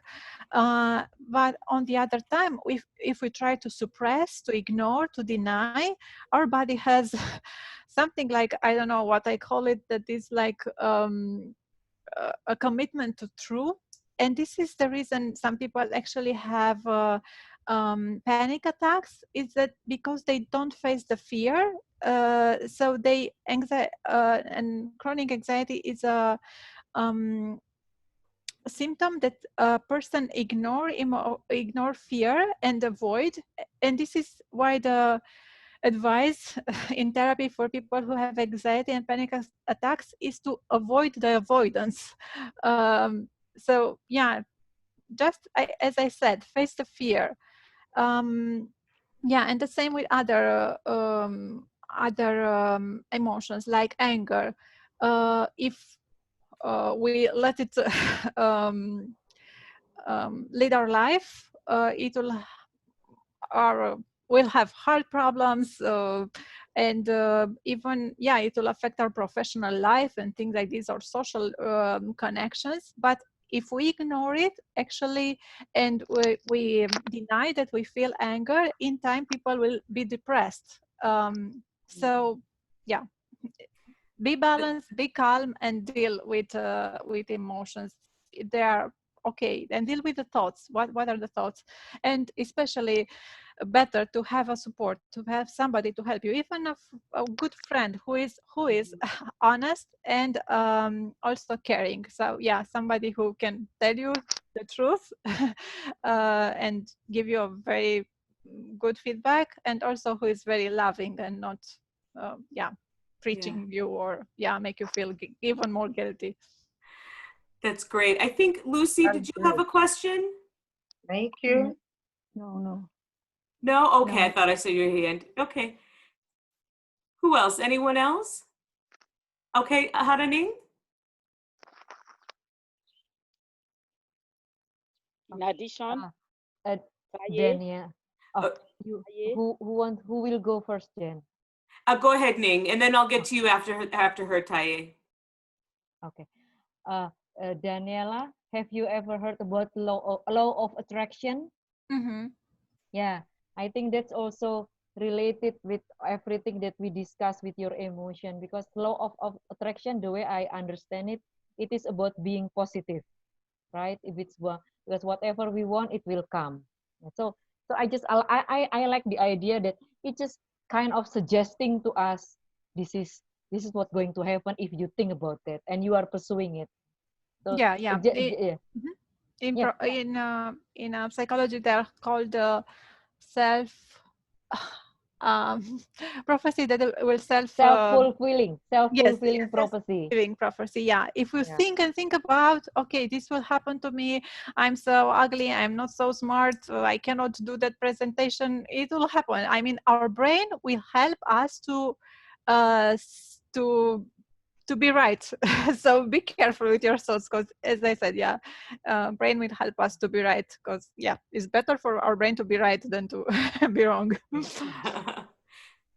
But on the other time, if we try to suppress, to ignore, to deny, our body has something like, I don't know what I call it, that is like a commitment to truth. And this is the reason some people actually have panic attacks, is that because they don't face the fear. So they and chronic anxiety is a symptom that a person ignore fear and avoid. And this is why the advice in therapy for people who have anxiety and panic attacks is to avoid the avoidance. So yeah, just as I said, face the fear. Yeah, and the same with other emotions like anger. If we let it lead our life, it will have heart problems, and even it will affect our professional life and things like this, or social connections. But if we ignore it actually, and we deny that we feel anger, in time people will be depressed. So yeah, be balanced, be calm, and deal with emotions. They are okay, and deal with the thoughts. What are the thoughts? And especially better to have a support, to have somebody to help you, even a good friend who is honest and also caring. So yeah, somebody who can tell you the truth and give you a very good feedback, and also who is very loving and not preaching you or make you feel even more guilty. That's great. I think Lucy, did you have a question? Thank you. No. No? Okay, No. I thought I saw your hand. Okay. Who else? Anyone else? Okay, Haraning? In addition, Dania. Who will go first, Jen? Go ahead, Ning, and then I'll get to you after her, Taye. Okay. Daniela, have you ever heard about law of attraction? Mm-hmm. Yeah, I think that's also related with everything that we discussed with your emotion, because law of attraction, the way I understand it, it is about being positive, right? If it's because whatever we want, it will come. So I like the idea that it's just kind of suggesting to us, this is what's going to happen if you think about that and you are pursuing it. So in psychology, they're called self prophecy, that will self-fulfilling prophecy. Prophecy. Yeah, if we think and think about, okay, this will happen to me, I'm so ugly, I'm not so smart, I cannot do that presentation, it will happen. I mean, our brain will help us to be right. So be careful with your thoughts, because as I said, brain will help us to be right, because it's better for our brain to be right than to be wrong.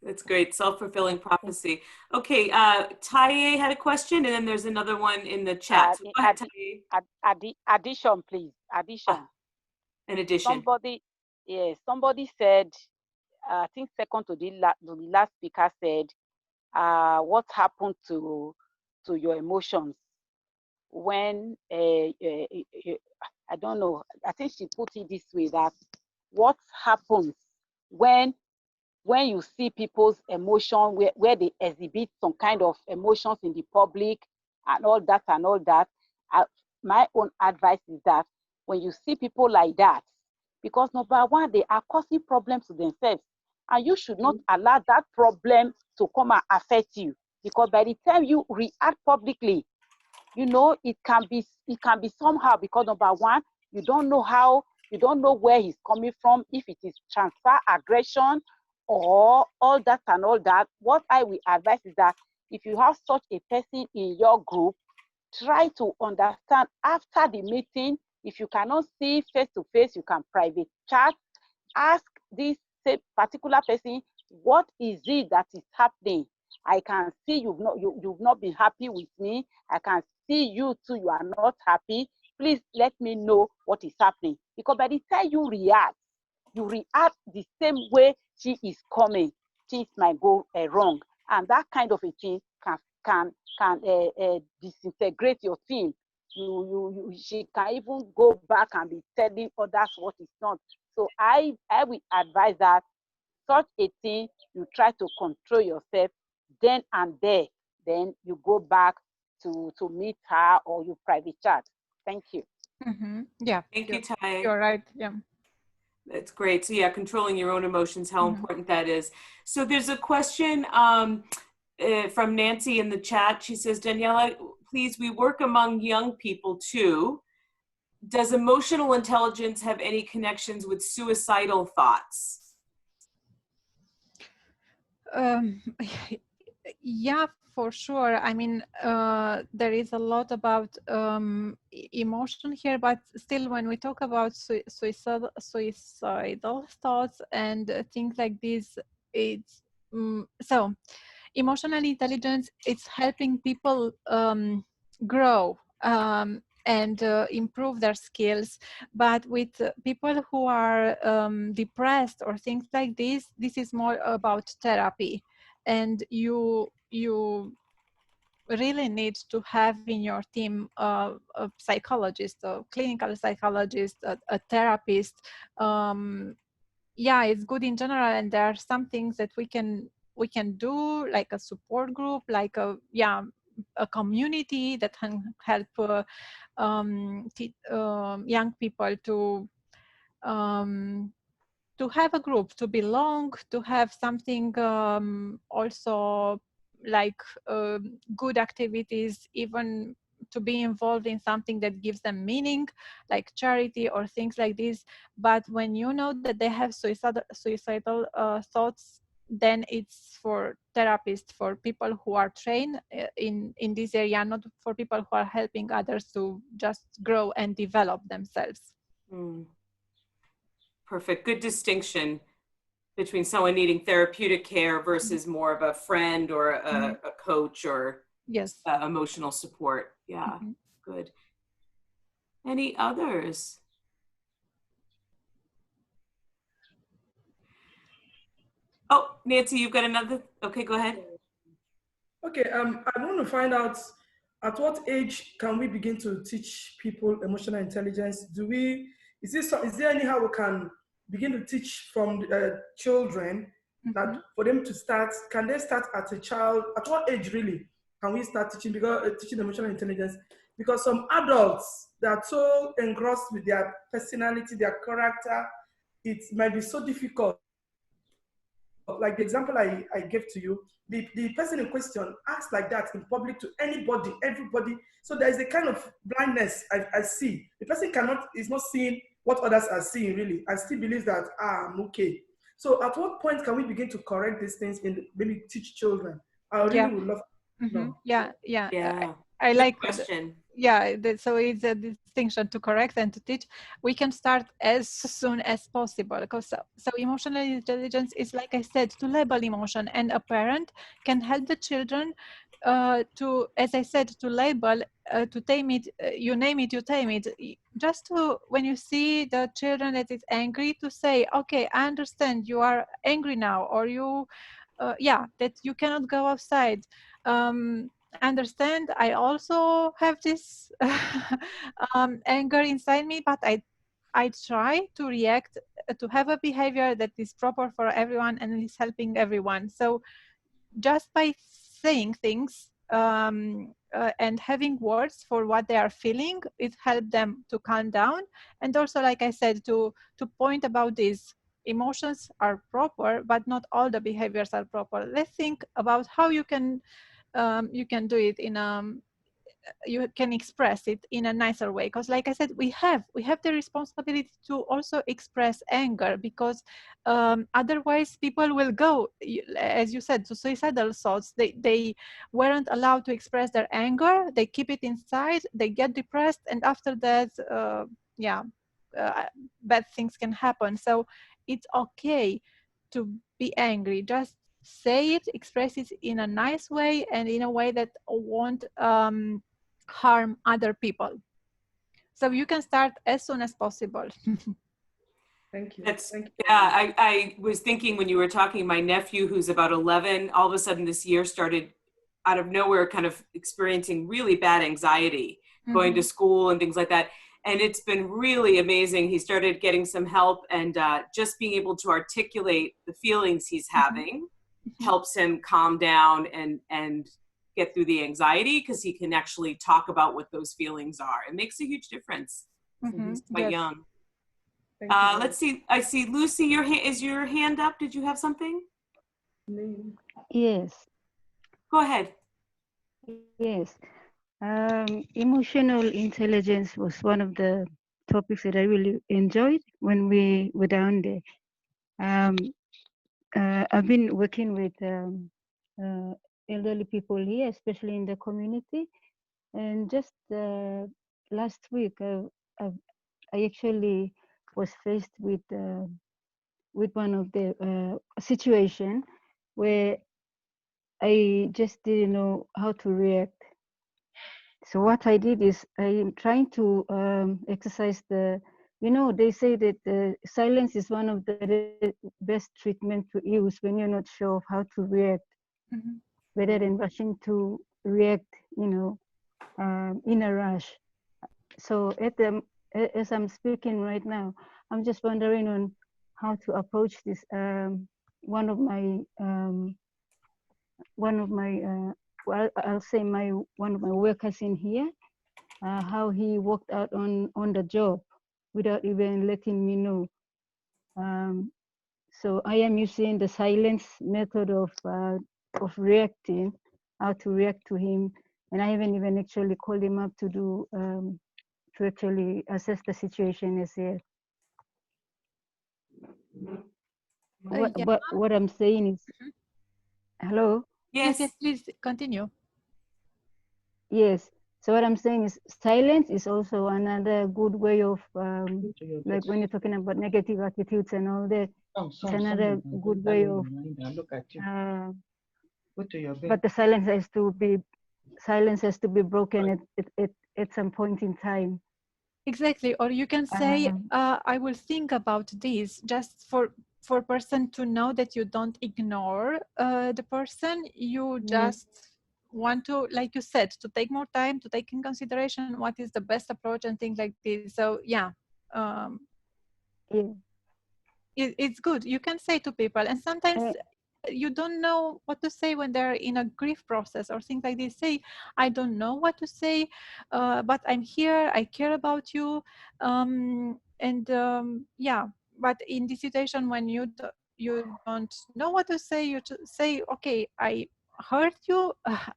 That's great. Self-fulfilling prophecy. Okay, Taye had a question, and then there's another one in the chat. So go ahead, Taye. Addition, please. Addition. An addition. Somebody said, I think second to the last speaker said, what happened to your emotions when I don't know, I think she put it this way, that what happens when you see people's emotion, where they exhibit some kind of emotions in the public, and all that and all that. My own advice is that when you see people like that, because number one, they are causing problems to themselves, and you should not allow that problem to come and affect you, because by the time you react publicly, you know, it can be somehow, because number one, you don't know where he's coming from, if it is transfer aggression or all that and all that. What I will advise is that if you have such a person in your group, try to understand after the meeting. If you cannot see face to face, you can private chat. Ask this particular person, what is it that is happening? I can see you've not been happy with me. I can see you too, you are not happy. Please let me know what is happening. Because by the time you react the same way she is coming. Things might go wrong. And that kind of a thing can disintegrate your team. She can even go back and be telling others what is not. So I will advise that such a thing, you try to control yourself then and there. Then you go back to meet her or you private chat. Thank you. Mm-hmm. Yeah. Thank you, Tai. You're right. Yeah. That's great. So yeah, controlling your own emotions, how important that is. So there's a question from Nancy in the chat. She says, Daniela, please, we work among young people too. Does emotional intelligence have any connections with suicidal thoughts? Yeah, for sure. I mean, there is a lot about emotion here, but still, when we talk about suicidal thoughts and things like this, it's so emotional intelligence. It's helping people grow and improve their skills. But with people who are depressed or things like this is more about therapy. And you really need to have in your team a psychologist, a clinical psychologist, a therapist. Yeah, it's good in general, and there are some things that we can do, like a support group, like a community that can help young people to have a group, to belong, to have something also like good activities, even to be involved in something that gives them meaning, like charity or things like this. But when you know that they have suicidal thoughts, then it's for therapists, for people who are trained in this area, not for people who are helping others to just grow and develop themselves. Perfect. Good distinction between someone needing therapeutic care versus more of a friend or a coach or yes, emotional support. Yeah, good. Any others? Oh, Nancy, you've got another. Okay, go ahead. Okay, I want to find out at what age can we begin to teach people emotional intelligence? Is there anyhow we can begin to teach from children that for them to start? Can they start at what age really can we start teaching emotional intelligence? Because some adults, they are so engrossed with their personality, their character, it might be so difficult. Like the example I gave to you, the person in question acts like that in public to anybody, everybody. So there is a kind of blindness I see. The person is not seeing what others are seeing really, and still believes that, I'm okay. So at what point can we begin to correct these things and maybe teach children? I really would love to know. Yeah. I like question. So it's a distinction to correct and to teach. We can start as soon as possible, because so emotional intelligence is, like I said, to label emotion, and a parent can help the children to, as I said, to label, to tame it. You name it, you tame it. Just to, when you see the children that is angry, to say, okay, I understand you are angry now, or you, that you cannot go outside. Understand, I also have this anger inside me, but I try to react, to have a behavior that is proper for everyone and is helping everyone. So just by saying things, and having words for what they are feeling, it helps them to calm down. And also, like I said, to point about this, emotions are proper, but not all the behaviors are proper. Let's think about how you can do it in you can express it in a nicer way, because like I said, we have the responsibility to also express anger, because otherwise people will go, as you said, to suicidal thoughts. They weren't allowed to express their anger, they keep it inside, they get depressed, and after that bad things can happen. So it's okay to be angry, just say it, express it in a nice way, and in a way that won't harm other people. So you can start as soon as possible. Thank you. I was thinking when you were talking, my nephew, who's about 11, all of a sudden this year started out of nowhere kind of experiencing really bad anxiety, going to school and things like that. And it's been really amazing. He started getting some help, and just being able to articulate the feelings he's having helps him calm down and get through the anxiety, because he can actually talk about what those feelings are. It makes a huge difference. He's quite young. Let's see. I see Lucy. Is your hand up? Did you have something? Yes. Go ahead. Yes. Emotional intelligence was one of the topics that I really enjoyed when we were down there. I've been working with elderly people here, especially in the community. And just last week, I actually was faced with one of the situation where I just didn't know how to react. So what I did is I'm trying to exercise they say that silence is one of the best treatment to use when you're not sure of how to react, rather than rushing to react, in a rush. So as I'm speaking right now, I'm just wondering on how to approach this. One of my I'll say one of my workers in here, how he walked out on the job without even letting me know. So I am using the silence method of reacting, how to react to him, and I haven't even actually called him up to do to actually assess the situation as yet. What I'm saying is, hello? Yes, please continue. Yes. So what I'm saying is silence is also another good way of, like when you're talking about negative attitudes and all that, it's another good way of, but the silence has to be broken at some point in time. Exactly. Or you can say, I will think about this, just for person to know that you don't ignore the person. You just want to, like you said, to take more time to take in consideration what is the best approach and things like this. So it's good. You can say to people, and sometimes you don't know what to say when they're in a grief process or things like this. Say, I don't know what to say, but I'm here, I care about you, but in this situation when you don't know what to say, you say, okay, I heard you,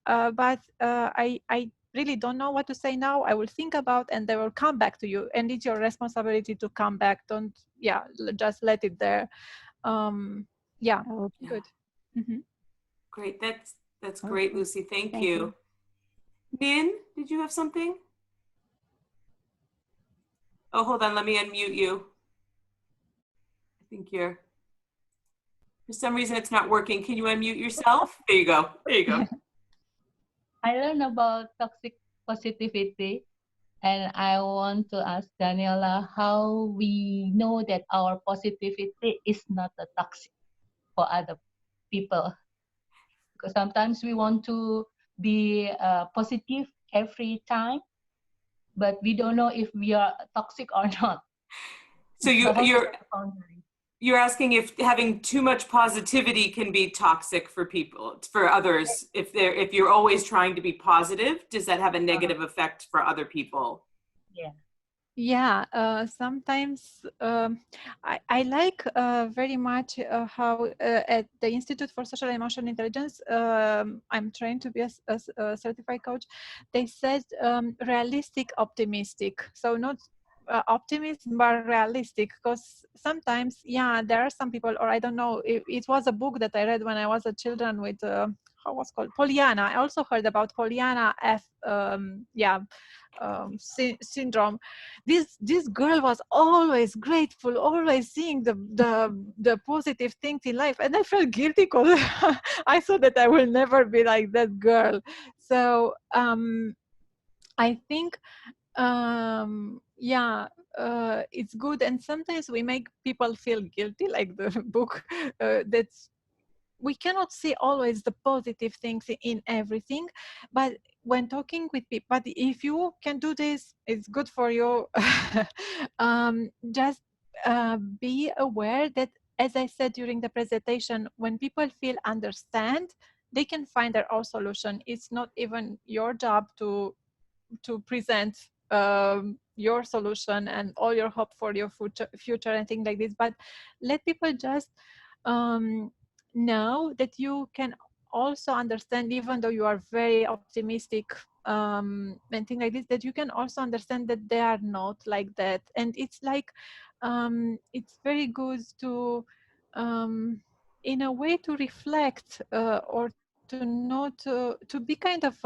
but I really don't know what to say now. I will think about, and they will come back to you, and it's your responsibility to come back. Don't just let it there. Good. Great. That's great, Lucy. Thank you. Min, did you have something? Oh, hold on. Let me unmute you. I think for some reason it's not working. Can you unmute yourself? There you go. There you go. I learned about toxic positivity, and I want to ask Daniela how we know that our positivity is not a toxic for other people. Because sometimes we want to be positive every time, but we don't know if we are toxic or not. So You're asking if having too much positivity can be toxic for people, for others. If you're always trying to be positive, does that have a negative effect for other people? Yeah. Yeah, sometimes I like very much how at the Institute for Social and Emotional Intelligence, I'm trying to be a certified coach. They said realistic, optimistic. So not optimism, but realistic. Because sometimes, yeah, there are some people, or I don't know. It was a book that I read when I was a children with. How was called Pollyanna. I also heard about Pollyanna syndrome. This girl was always grateful, always seeing the positive things in life, and I felt guilty because I thought that I will never be like that girl. So I think it's good, and sometimes we make people feel guilty, like the book that's we cannot see always the positive things in everything, but when talking with people, but if you can do this, it's good for you. Just be aware that, as I said during the presentation, when people feel understand, they can find their own solution. It's not even your job to present your solution and all your hope for your future and things like this, but let people just know that you can also understand, even though you are very optimistic and things like this, that you can also understand that they are not like that. And it's like it's very good to in a way to reflect or to not to be kind of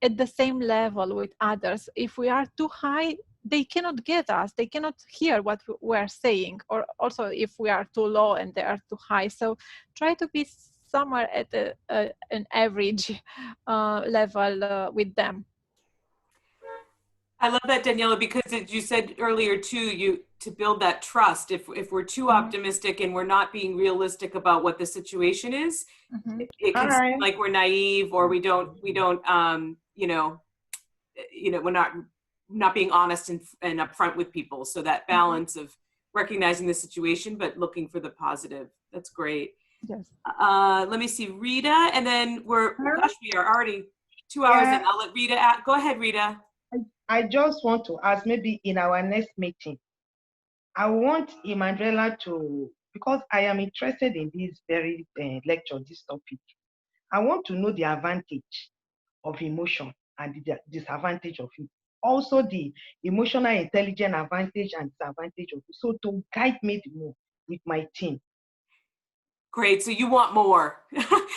at the same level with others. If we are too high, they cannot get us, they cannot hear what we're saying, or also if we are too low and they are too high. So try to be somewhere at an average level with them. I love that, Daniela, because as you said earlier too, to build that trust, if we're too optimistic and we're not being realistic about what the situation is, it can seem like we're naive, or we don't we're not being honest and upfront with people. So that balance of recognizing the situation but looking for the positive, that's great. Yes. Let me see, Rita, and then we are already 2 hours in. I'll let Rita go ahead, Rita. I just want to ask, maybe in our next meeting, I want Emanuela to, because I am interested in this very lecture, this topic. I want to know the advantage of emotion and the disadvantage of it. Also the emotional intelligence advantage and disadvantage of it. So to guide me more with my team. Great, so you want more.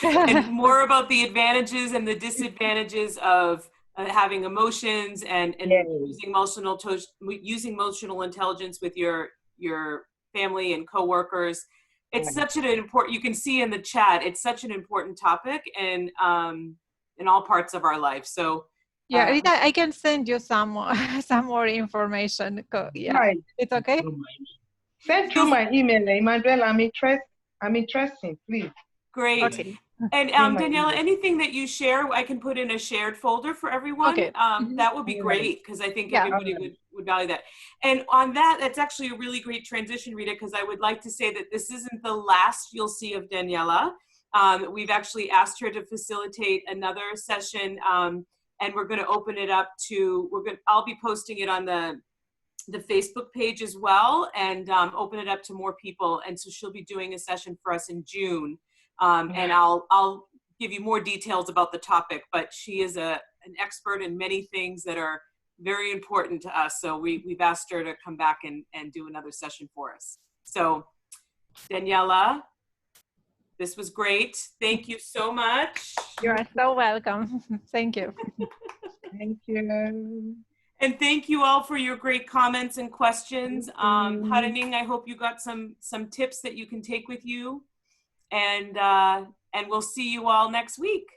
And more about the advantages and the disadvantages of having emotions and using emotional intelligence with your family and coworkers. It's such an important, you can see in the chat, it's such an important topic and in all parts of our life. So yeah, Rita, I can send you some more information. Yeah, right. It's okay. Send through my email, Emanuela. I'm interested, please. Great. Okay. And Daniela, anything that you share, I can put in a shared folder for everyone. Okay. That would be great, because I think everybody would value that. And on that, that's actually a really great transition, Rita, because I would like to say that this isn't the last you'll see of Daniela. We've actually asked her to facilitate another session, and we're going to open it up to, I'll be posting it on the Facebook page as well, and open it up to more people. And so she'll be doing a session for us in June. And I'll give you more details about the topic, but she is an expert in many things that are very important to us. So we've asked her to come back and do another session for us. So Daniela, this was great. Thank you so much. You are so welcome. Thank you. Thank you. And thank you all for your great comments and questions. Haraning, I hope you got some tips that you can take with you. And we'll see you all next week.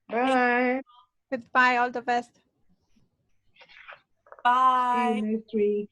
Bye. Goodbye. All the best. Bye. See you next week.